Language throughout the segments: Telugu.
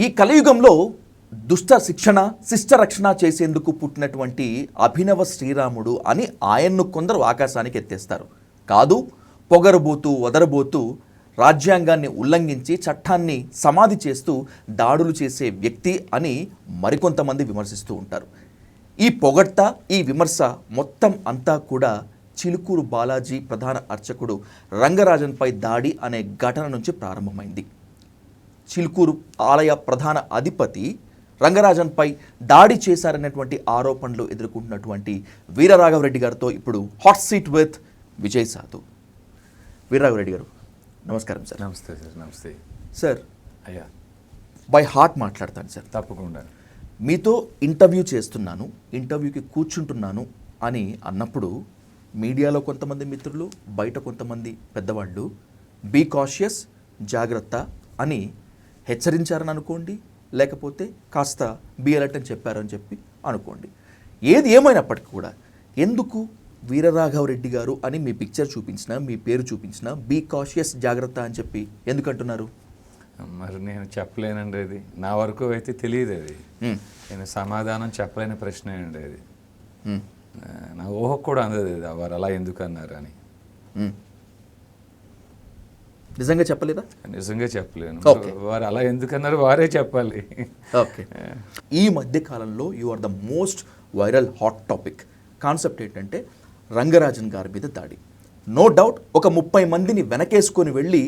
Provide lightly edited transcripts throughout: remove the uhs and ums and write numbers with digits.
ఈ కలియుగంలో దుష్ట శిక్షణ శిష్ట రక్షణ చేసేందుకు పుట్టినటువంటి అభినవ శ్రీరాముడు అని ఆయన్ను కొందరు ఆకాశానికి ఎత్తేస్తారు. కాదు, పొగరబోతూ వదరబోతూ రాజ్యాంగాన్ని ఉల్లంఘించి చట్టాన్ని సమాధి చేస్తూ దాడులు చేసే వ్యక్తి అని మరికొంతమంది విమర్శిస్తూ ఉంటారు. ఈ పొగడ్త, ఈ విమర్శ మొత్తం అంతా కూడా చిలుకూరు బాలాజీ ప్రధాన అర్చకుడు రంగరాజన్పై దాడి అనే ఘటన నుంచి ప్రారంభమైంది. చిలుకూరు ఆలయ ప్రధాన అధిపతి రంగరాజన్పై దాడి చేశారనేటువంటి ఆరోపణలు ఎదుర్కొంటున్నటువంటి వీరరాఘవరెడ్డి గారితో ఇప్పుడు హాట్ సీట్ విత్ విజయ్ సాధు. వీరరాఘవరెడ్డి గారు నమస్కారం సార్. నమస్తే సార్. నమస్తే సార్. అయ్యా, బై హార్ట్ మాట్లాడతాను సార్. తప్పకుండా. మీతో ఇంటర్వ్యూ చేస్తున్నాను, ఇంటర్వ్యూకి కూర్చుంటున్నాను అని అన్నప్పుడు మీడియాలో కొంతమంది మిత్రులు, బయట కొంతమంది పెద్దవాళ్ళు బీ కాషియస్, జాగ్రత్త అని హెచ్చరించారని అనుకోండి, లేకపోతే కాస్త బీ అలర్ట్ అని చెప్పారని చెప్పి అనుకోండి. ఏది ఏమైనప్పటికీ కూడా ఎందుకు వీరరాఘవరెడ్డి గారు అని మీ పిక్చర్ చూపించినా, మీ పేరు చూపించినా బీ కాషియస్, జాగ్రత్త అని చెప్పి ఎందుకు అంటున్నారు? మరి నేను చెప్పలేనండి, అది నా వరకు అయితే తెలియదు. అది నేను సమాధానం చెప్పలేని ప్రశ్న అండి అది. నా ఊహకు కూడా అందదు అది, వారు అలా ఎందుకు అన్నారు అని. నిజంగా చెప్పలేదా? నిజంగా చెప్పలేను. వారు అలా ఎందుకన్నారు వారే చెప్పాలి. ఓకే. ఈ మధ్య కాలంలో you are the most viral hot topic. Concept ఏంటంటే రంగరాజన్ గారి మీద దాడి. నో డౌట్ ఒక 30 మందిని వెనకేసుకొని వెళ్ళి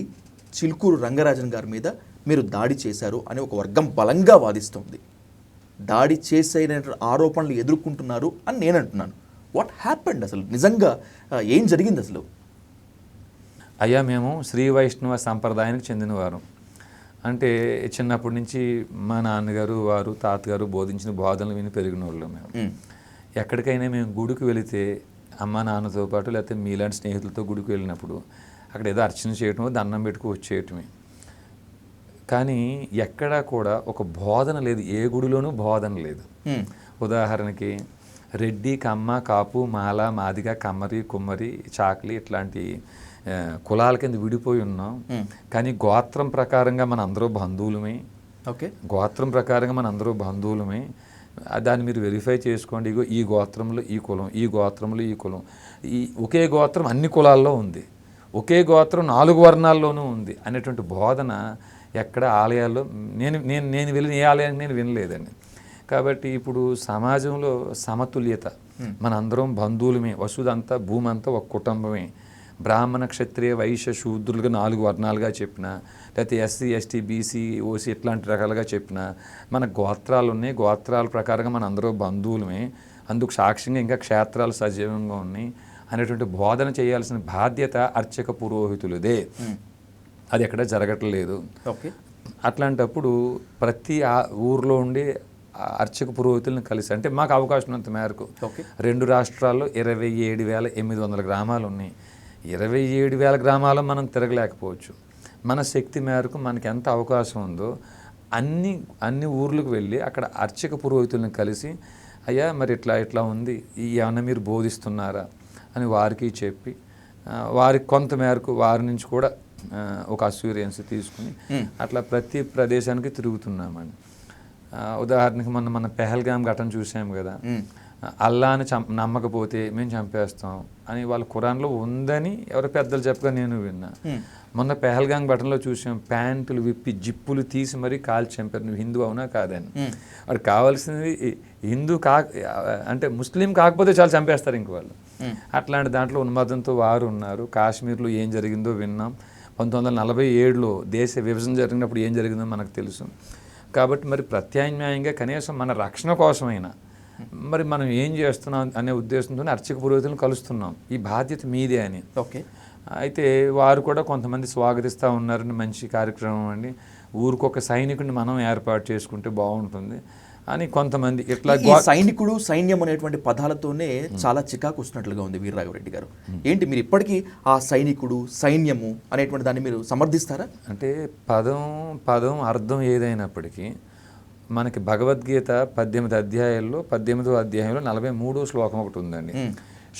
చిలుకూరు రంగరాజన్ గారి మీద మీరు దాడి చేశారు అని ఒక వర్గం బలంగా వాదిస్తుంది. దాడి చేసే ఆరోపణలు ఎదుర్కొంటున్నారు అని నేను అంటున్నాను. వాట్ హ్యాపెండ్ అసలు? నిజంగా ఏం జరిగింది అసలు? అయ్యా, మేము శ్రీ వైష్ణవ సంప్రదాయానికి చెందినవారు. అంటే చిన్నప్పటి నుంచి మా నాన్నగారు, వారు, తాతగారు బోధించిన బోధనలు విని పెరిగిన వాళ్ళు మేము. ఎక్కడికైనా మేము గుడికి వెళితే అమ్మ నాన్నతో పాటు లేకపోతే మీలాంటి స్నేహితులతో గుడికి వెళ్ళినప్పుడు అక్కడ ఏదో అర్చన చేయటమో దండం పెట్టుకు వచ్చేయటమే. కానీ ఎక్కడా కూడా ఒక బోధన లేదు, ఏ గుడిలోనూ బోధన లేదు. ఉదాహరణకి రెడ్డి, కమ్మ, కాపు, మాల, మాదిగ, కమ్మరి, కుమ్మరి, చాకలి ఇట్లాంటి కులాల కింద విడిపోయి ఉన్నాం. కానీ గోత్రం ప్రకారంగా మన అందరూ బంధువులమే. ఓకే, గోత్రం ప్రకారంగా మన అందరూ బంధువులమే. దాన్ని మీరు వెరిఫై చేసుకోండి. ఇగో ఈ గోత్రంలో ఈ కులం, ఈ గోత్రంలో ఈ కులం, ఈ ఒకే గోత్రం అన్ని కులాల్లో ఉంది, ఒకే గోత్రం 4 వర్ణాల్లోనూ ఉంది అనేటువంటి బోధన ఎక్కడ ఆలయాల్లో నేను వెళ్ళిన ఏ ఆలయానికి నేను వినలేదండి. కాబట్టి ఇప్పుడు సమాజంలో సమతుల్యత, మనందరం బంధువులమే, వసుదంతా భూమి అంతా ఒక కుటుంబమే. బ్రాహ్మణ, క్షత్రియ, వైశ్య, శూద్రులుగా 4 వర్ణాలుగా చెప్పిన, లేకపోతే ఎస్సీ, ఎస్టీ, బీసీ, ఓసీ ఇట్లాంటి రకాలుగా చెప్పిన, మన గోత్రాలు ఉన్నాయి, గోత్రాల ప్రకారంగా మన అందరూ బంధువులమే, అందుకు సాక్ష్యంగా ఇంకా క్షేత్రాలు సజీవంగా ఉన్నాయి అనేటువంటి బోధన చేయాల్సిన బాధ్యత అర్చక పురోహితులదే. అది ఎక్కడ జరగట్లేదు. ఓకే. అట్లాంటప్పుడు ప్రతి ఊర్లో ఉండి అర్చక పురోహితులను కలిసి, అంటే మాకు అవకాశం ఉన్నంత మేరకు 2 రాష్ట్రాల్లో 27,800 గ్రామాలు ఉన్నాయి. 27,000 గ్రామాలు మనం తిరగలేకపోవచ్చు. మన శక్తి మేరకు మనకి ఎంత అవకాశం ఉందో అన్ని ఊర్లకు వెళ్ళి అక్కడ అర్చక పురోహితులను కలిసి, అయ్యా మరి ఇట్లా ఉంది, ఏమన్నా మీరు బోధిస్తున్నారా అని వారికి చెప్పి, వారికి కొంత మేరకు వారి నుంచి కూడా ఒక అస్యూరెన్స్ తీసుకుని అట్లా ప్రతి ప్రదేశానికి తిరుగుతున్నామండి. ఉదాహరణకి మన పెహల్గాం ఘటన చూసాం కదా, అల్లాని నమ్మకపోతే మేము చంపేస్తాం అని వాళ్ళ ఖురాన్లో ఉందని ఎవరో పెద్దలు చెప్పగా నేను విన్నా. మొన్న పెహల్గాం ఘటనలో చూసాం, ప్యాంటులు విప్పి జిప్పులు తీసి మరీ కాల్చి చంపారు. నువ్వు హిందూ అవునా కాదని. వాడు కావాల్సింది హిందూ అంటే ముస్లిం కాకపోతే చాలా చంపేస్తారు ఇంక వాళ్ళు. అట్లాంటి దాంట్లో ఉన్మాదంతో వారు ఉన్నారు. కాశ్మీర్లో ఏం జరిగిందో విన్నాం. 1947లో దేశ విభజన జరిగినప్పుడు ఏం జరిగిందో మనకు తెలుసు. కాబట్టి మరి ప్రత్యామ్నాయంగా కనీసం మన రక్షణ కోసమైనా మరి మనం ఏం చేస్తున్నాం అనే ఉద్దేశంతో అర్చక పురోహితులను కలుస్తున్నాం. ఈ బాధ్యత మీదే అని. ఓకే. అయితే వారు కూడా కొంతమంది స్వాగతిస్తూ ఉన్నారని, మంచి కార్యక్రమం అండి, ఊరికొక సైనికుడిని మనం ఏర్పాటు చేసుకుంటే బాగుంటుంది అని కొంతమంది. ఇట్లా సైనికుడు, సైన్యం అనేటువంటి పదాలతోనే చాలా చికాకు వస్తున్నట్లుగా ఉంది వీరరాఘవరెడ్డి గారు. ఏంటి మీరు ఇప్పటికీ ఆ సైనికుడు, సైన్యము అనేటువంటి దాన్ని మీరు సమర్థిస్తారా? అంటే పదం అర్థం ఏదైనప్పటికీ మనకి భగవద్గీత 18 అధ్యాయాల్లో 18వ అధ్యాయంలో 43వ శ్లోకం ఒకటి ఉందండి.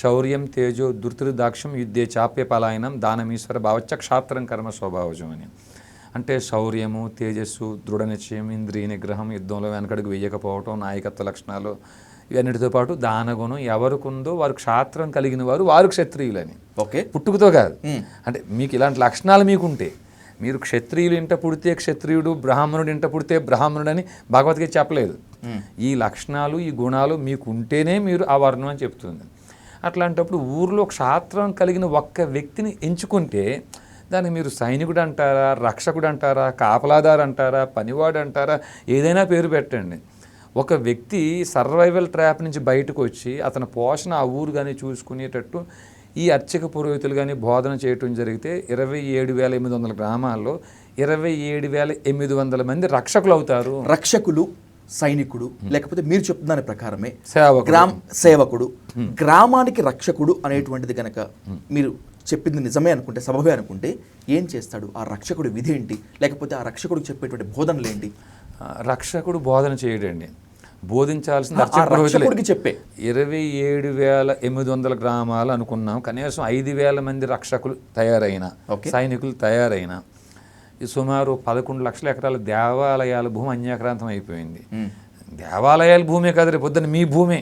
శౌర్యం తేజో దుర్తిర్దాక్ష్యం యుద్ధే చాప్య పలాయనం దానమీశ్వర భావచ్చ క్షాత్రం కర్మ స్వభావజం అని. అంటే శౌర్యము, తేజస్సు, దృఢ నిశ్చయం, ఇంద్రియ నిగ్రహం, యుద్ధంలో వెనకడుగు వేయకపోవటం, నాయకత్వ లక్షణాలు, ఇవన్నిటితో పాటు దానగుణం ఎవరికి ఉందో వారు క్షాత్రం కలిగిన వారు క్షత్రియులని. ఓకే, పుట్టుకతో కాదు. అంటే మీకు ఇలాంటి లక్షణాలు మీకుంటే మీరు క్షత్రియులు ఇంట పుడితే క్షత్రియుడు, బ్రాహ్మణుడు ఇంట పుడితే బ్రాహ్మణుడు అని భగవద్గీత చెప్పలేదు. ఈ లక్షణాలు, ఈ గుణాలు మీకు ఉంటేనే మీరు ఆ వర్ణం అని చెప్తుంది. అట్లాంటప్పుడు ఊర్లో క్షాత్రం కలిగిన ఒక్క వ్యక్తిని ఎంచుకుంటే దానికి మీరు సైనికుడు అంటారా, రక్షకుడు అంటారా, కాపలాదారు అంటారా, పనివాడు అంటారా, ఏదైనా పేరు పెట్టండి. ఒక వ్యక్తి సర్వైవల్ ట్రాప్ నుంచి బయటకు వచ్చి అతని పోషణ ఆ ఊరు కానీ చూసుకునేటట్టు ఈ అర్చక పురోహితులు కానీ బోధన చేయటం జరిగితే 27,800 గ్రామాల్లో 27,800 మంది రక్షకులు అవుతారు. రక్షకులు, సైనికుడు, లేకపోతే మీరు చెప్తున్న దాని ప్రకారమే సేవకుడు. గ్రామానికి రక్షకుడు అనేటువంటిది కనుక మీరు చెప్పింది నిజమే అనుకుంటే, సబబే అనుకుంటే ఏం చేస్తాడు ఆ రక్షకుడు? విధి ఏంటి? లేకపోతే ఆ రక్షకుడు చెప్పేటువంటి బోధనలు ఏంటి? రక్షకుడు బోధన చేయడండి, బోధించాల్సిన రక్షకుడికి చెప్పే 27,800 గ్రామాలు అనుకున్నాం. కనీసం 5,000 మంది రక్షకులు తయారైన, సైనికులు తయారైన, ఈ సుమారు 11 లక్షల ఎకరాల దేవాలయాల భూమి అన్యాక్రాంతం అయిపోయింది. దేవాలయాల భూమే కాదు, రేపు పొద్దున్న మీ భూమే.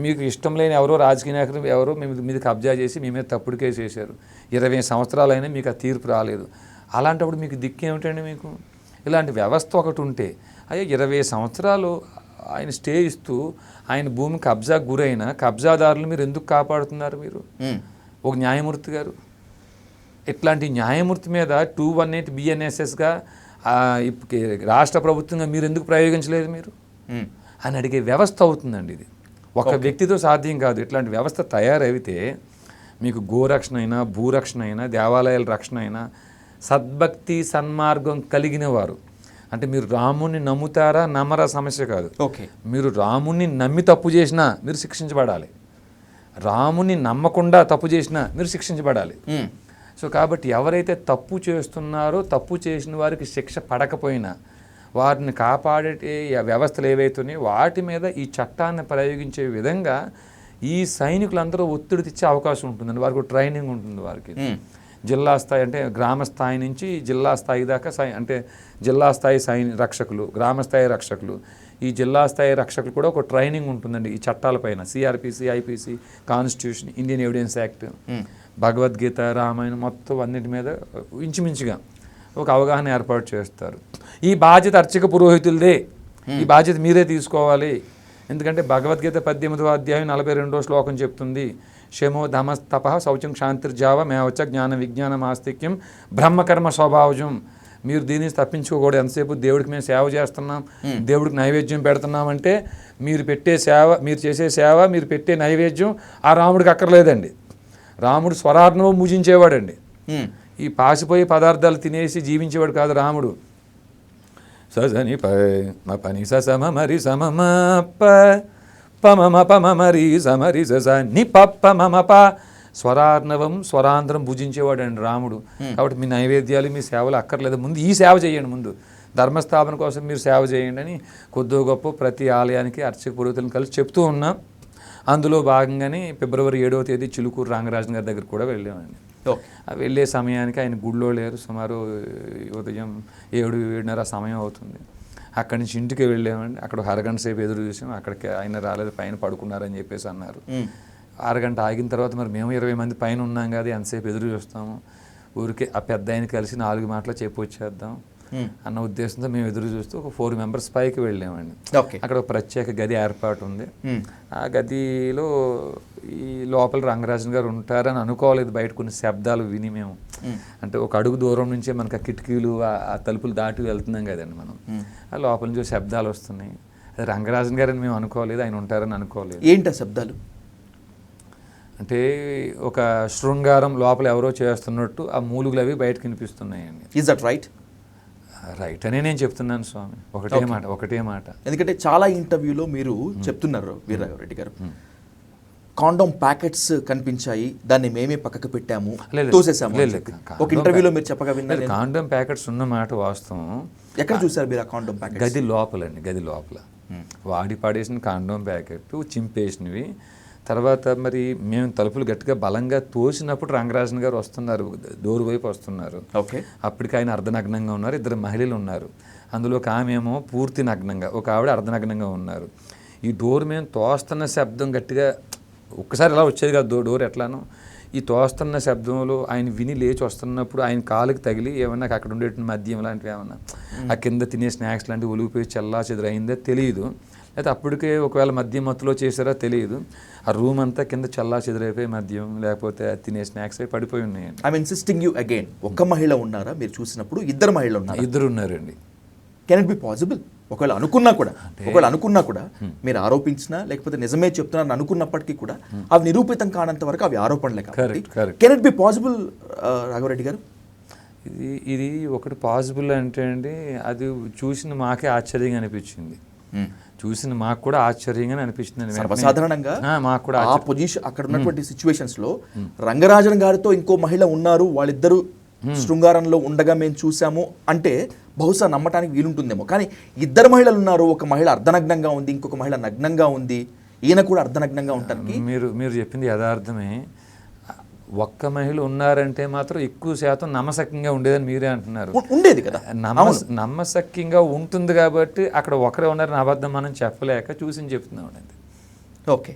మీకు ఇష్టం లేని ఎవరో రాజకీయ నాయకులు ఎవరో మీద కబ్జా చేసి మీ మీద తప్పుడు కేసు వేశారు. 20 సంవత్సరాలైనా మీకు ఆ తీర్పు రాలేదు. అలాంటప్పుడు మీకు దిక్కేమిటండి? మీకు ఇలాంటి వ్యవస్థ ఒకటి ఉంటే, అయ్యో 20 సంవత్సరాలు ఆయన స్టే ఇస్తూ ఆయన భూమి కబ్జాకు గురైన కబ్జాదారులు మీరు ఎందుకు కాపాడుతున్నారు? మీరు ఒక న్యాయమూర్తి గారు ఇట్లాంటి న్యాయమూర్తి మీద 218 BNSSగా రాష్ట్ర ప్రభుత్వంగా మీరు ఎందుకు ప్రయోగించలేదు మీరు అని అడిగే వ్యవస్థ అవుతుందండి. ఇది ఒక వ్యక్తితో సాధ్యం కాదు. ఇట్లాంటి వ్యవస్థ తయారైతే మీకు గోరక్షణ అయినా, భూరక్షణ అయినా, దేవాలయాల రక్షణ అయినా, సద్భక్తి సన్మార్గం కలిగిన వారు, అంటే మీరు రాముణ్ణి నమ్ముతారా నమ్మరా సమస్య కాదు. ఓకే, మీరు రాముణ్ణి నమ్మి తప్పు చేసినా మీరు శిక్షించబడాలి, రాముణ్ణి నమ్మకుండా తప్పు చేసినా మీరు శిక్షించబడాలి. సో కాబట్టి ఎవరైతే తప్పు చేస్తున్నారో, తప్పు చేసిన వారికి శిక్ష పడకపోయినా వారిని కాపాడే వ్యవస్థలు ఏవైతున్నాయో వాటి మీద ఈ చట్టాన్ని ప్రయోగించే విధంగా ఈ సైనికులందరూ ఒత్తిడి తెచ్చే అవకాశం ఉంటుందండి. వారికి ట్రైనింగ్ ఉంటుంది. వారికి జిల్లా స్థాయి అంటే గ్రామ స్థాయి నుంచి జిల్లా స్థాయి దాకా అంటే జిల్లా స్థాయి రక్షకులు, గ్రామ స్థాయి రక్షకులు, ఈ జిల్లా స్థాయి రక్షకులు కూడా ఒక ట్రైనింగ్ ఉంటుందండి ఈ చట్టాలపైన. CRPC, IPC, constitution, Indian evidence act, Bhagavad Gita, Ramayanam మొత్తం అన్నిటి మీద ఇంచుమించుగా ఒక అవగాహన ఏర్పాటు చేస్తారు. ఈ బాధ్యత అర్చక పురోహితులదే. ఈ బాధ్యత మీరే తీసుకోవాలి. ఎందుకంటే భగవద్గీత 18వ అధ్యాయం 42వ శ్లోకం చెప్తుంది, శమో ధమస్తప శౌచం క్షాంతిర్జావ మేవచ్చ జ్ఞాన విజ్ఞానం ఆస్తిక్యం బ్రహ్మకర్మ స్వభావజం. మీరు దీన్ని తప్పించుకోకూడదు. ఎంతసేపు దేవుడికి మేము సేవ చేస్తున్నాం, దేవుడికి నైవేద్యం పెడుతున్నామంటే మీరు పెట్టే సేవ, మీరు చేసే సేవ, మీరు పెట్టే నైవేద్యం ఆ రాముడికి అక్కర్లేదండి. రాముడు స్వరార్ణవం పూజించేవాడండి. ఈ పాసిపోయే పదార్థాలు తినేసి జీవించేవాడు కాదు రాముడు. సజని పని సమ మరి సమమ పమమ పమరి సమరి సని పప్ప మమప స్వరార్ణవం, స్వరాంధ్రం పూజించేవాడండి రాముడు. కాబట్టి మీ నైవేద్యాలు, మీ సేవలు అక్కర్లేదు. ముందు ఈ సేవ చేయండి, ముందు ధర్మస్థాపన కోసం మీరు సేవ చేయండి అని కొద్దో గొప్ప ప్రతి ఆలయానికి అర్చక పురోహితులను కలిసి చెప్తూ ఉన్నాం. అందులో భాగంగానే ఫిబ్రవరి 7వ తేదీ చిలుకూరు రాంగరాజన్ గారి దగ్గర కూడా వెళ్ళామండి. వెళ్ళే సమయానికి ఆయన గుడిలో లేరు. సుమారు ఉదయం 7-7:30 సమయం అవుతుంది. అక్కడి నుంచి ఇంటికి వెళ్ళామండి. అక్కడ అరగంట సేపు ఎదురు చూసాం. అక్కడికి ఆయన రాలేదు, పైన పడుకున్నారని చెప్పేసి అన్నారు. అరగంట ఆగిన తర్వాత మరి మేము 20 మంది పైన ఉన్నాం కదా, ఎంతసేపు ఎదురు చూస్తాము, ఊరికే ఆ పెద్ద ఆయన కలిసి 4 మాటలు చెప్పి వచ్చేద్దాం అన్న ఉద్దేశంతో మేము ఎదురు చూస్తూ ఒక 4 మెంబర్స్ పైకి వెళ్ళామండి. అక్కడ ఒక ప్రత్యేక గది ఏర్పాటు ఉంది. ఆ గదిలో ఈ లోపల రంగరాజన్ గారు ఉంటారని అనుకోలేదు. బయట కొన్ని శబ్దాలు విని మేము, అంటే ఒక అడుగు దూరం నుంచే మనకు ఆ కిటికీలు, ఆ తలుపులు దాటి వెళ్తున్నాం కదండి మనం. ఆ లోపల నుంచి శబ్దాలు వస్తున్నాయి. అది రంగరాజన్ గారని మేము అనుకోలేదు, ఆయన ఉంటారని అనుకోలేదు. ఏంటి ఆ శబ్దాలు? అంటే ఒక శృంగారం లోపల ఎవరో చేస్తున్నట్టు ఆ మూలుగులు అవి బయటకు వినిపిస్తున్నాయండి. Is that right? రైట్ అనే నేను చెప్తున్నాను స్వామి. ఒకటే మాట. ఎందుకంటే చాలా ఇంటర్వ్యూలో మీరు చెప్తున్నారు వీర్రాఘవరెడ్డి గారు, కాండోమ్ ప్యాకెట్స్ కనిపించాయి, దాన్ని మేమే పక్కకు పెట్టాము, తోసేసాము. ఒక ఇంటర్వ్యూలో మీరు చెప్పగా విన్నారు. కాండోమ్ ప్యాకెట్స్ ఉన్న మాట వాస్తవం. ఎక్కడ చూసారు మీరు ఆ కాండోమ్ ప్యాకెట్? గది లోపలండి. గది లోపల వాడి పడేసిన కాండోమ్ ప్యాకెట్, చింపేసినవి, తర్వాత మరి మేము తలుపులు గట్టిగా బలంగా తోసినప్పుడు రంగరాజన్ గారు వస్తున్నారు, డోర్ వైపు వస్తున్నారు. ఓకే. అప్పటికి ఆయన అర్ధనగ్నంగా ఉన్నారు, ఇద్దరు మహిళలు ఉన్నారు. అందులో ఒక ఆమె ఏమో పూర్తి నగ్నంగా, ఒక ఆవిడ అర్ధనగ్నంగా ఉన్నారు. ఈ డోర్ మేము తోస్తున్న శబ్దం గట్టిగా ఒక్కసారి ఇలా వచ్చేది కాదు డోర్ ఎట్లానో. ఈ తోస్తున్న శబ్దంలో ఆయన విని లేచి వస్తున్నప్పుడు ఆయన కాలుకి తగిలి ఏమన్నా అక్కడ ఉండేటువంటి మద్యం లాంటివి ఏమన్నా ఆ కింద తినే స్నాక్స్ లాంటివి ఒలిగిపోయి చల్లా చెదురైందో తెలియదు. అయితే అప్పటికే ఒకవేళ మద్యం మత్తులో చేశారో తెలియదు. ఆ రూమ్ అంతా కింద చల్లా చెదురైపోయి మద్యం లేకపోతే తినే స్నాక్స్ అయి పడిపోయి ఉన్నాయండి. ఐ ఇన్సిస్టింగ్ యూ అగైన్, ఒక్క మహిళ ఉన్నారా మీరు చూసినప్పుడు? ఇద్దరు మహిళలు ఉన్నారు? ఇద్దరు ఉన్నారండి. Can it be possible? ఒకవేళ అనుకున్నా కూడా మీరు ఆరోపించినా లేకపోతే నిజమే చెప్తున్నారని అనుకున్నప్పటికీ కూడా అవి నిరూపితం కానంత వరకు అవి ఆరోపణలే కాబట్టి can it be possible Raghava Reddy గారు? ఇది ఒకటి పాసిబుల్ అంటే అండి, అది చూసిన మాకే ఆశ్చర్యంగా అనిపించింది. చూసిన మాకు కూడా ఆశ్చర్యంగా అనిపించింది. సర్వసాధారణంగా మాకు కూడా ఆ పొజిషన్ అక్కడ ఉన్నటువంటి సిచ్యువేషన్స్ లో రంగరాజన్ గారితో ఇంకో మహిళ ఉన్నారు, వాళ్ళిద్దరూ శృంగారంలో ఉండగా మేము చూసాము అంటే బహుశా నమ్మటానికి వీలుంటుందేమో. కానీ ఇద్దరు మహిళలు ఉన్నారు, ఒక మహిళ అర్ధనగ్నంగా ఉంది, ఇంకొక మహిళ నగ్నంగా ఉంది, ఈయన కూడా అర్ధనగ్నంగా ఉంటానికి మీరు చెప్పింది యథార్థమే. ఒక్క మహిళ ఉన్నారంటే మాత్రం ఎక్కువ శాతం నమ్మశక్యంగా ఉండేదని మీరే అంటున్నారు. ఉండేది కదా, నమ్మశక్యంగా ఉంటుంది కాబట్టి అక్కడ ఒకరే ఉన్నారని అబద్ధం మనం చెప్పలేక చూసి చెప్తున్నాం అండి. Okay.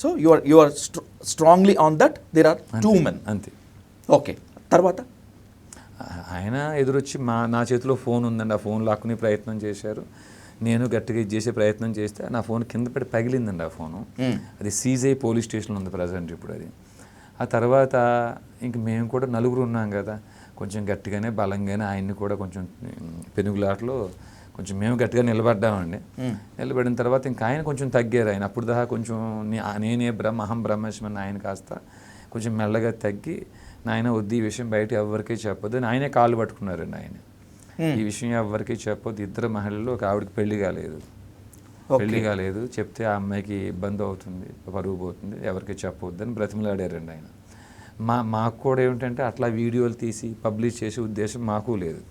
So you are strongly on that there are two men అంతే. ఓకే. తర్వాత ఆయన ఎదురొచ్చి నా చేతిలో ఫోన్ ఉందండి, ఆ ఫోన్ లాక్కునే ప్రయత్నం చేశారు. నేను గట్టిగా చేసే ప్రయత్నం చేస్తే నా ఫోన్ కింద పెట్టి పగిలిందండి. ఆ ఫోను అది సీజ్ అయ్యి పోలీస్ స్టేషన్లో ఉంది ప్రజెంట్ ఇప్పుడు అది. ఆ తర్వాత ఇంక మేము కూడా నలుగురు ఉన్నాం కదా, కొంచెం గట్టిగానే బలంగానే ఆయన్ని కూడా కొంచెం పెనుగులాటలో కొంచెం మేము గట్టిగా నిలబడ్డామండి. నిలబడిన తర్వాత ఇంకా ఆయన కొంచెం తగ్గారు. ఆయన అప్పుడు దాకా కొంచెం నేనే అహం బ్రహ్మస్మని ఆయన కాస్త కొంచెం మెల్లగా తగ్గి, నాయన వద్దు ఈ విషయం బయట ఎవరికీ చెప్పొద్దు అని ఆయనే కాళ్ళు పట్టుకున్నారండి. ఆయన ఈ విషయం ఎవరికీ చెప్పొద్దు, ఇద్దరు మహిళలు ఒక ఆవిడకి పెళ్లి కాలేదు, చెప్తే ఆ అమ్మాయికి ఇబ్బంది అవుతుంది, పరుగు పోతుంది, ఎవరికి చెప్పవద్దు అని బ్రతిమలాడారండి ఆయన. మాకు కూడా ఏమిటంటే అట్లా వీడియోలు తీసి పబ్లిష్ చేసే ఉద్దేశం మాకు లేదు.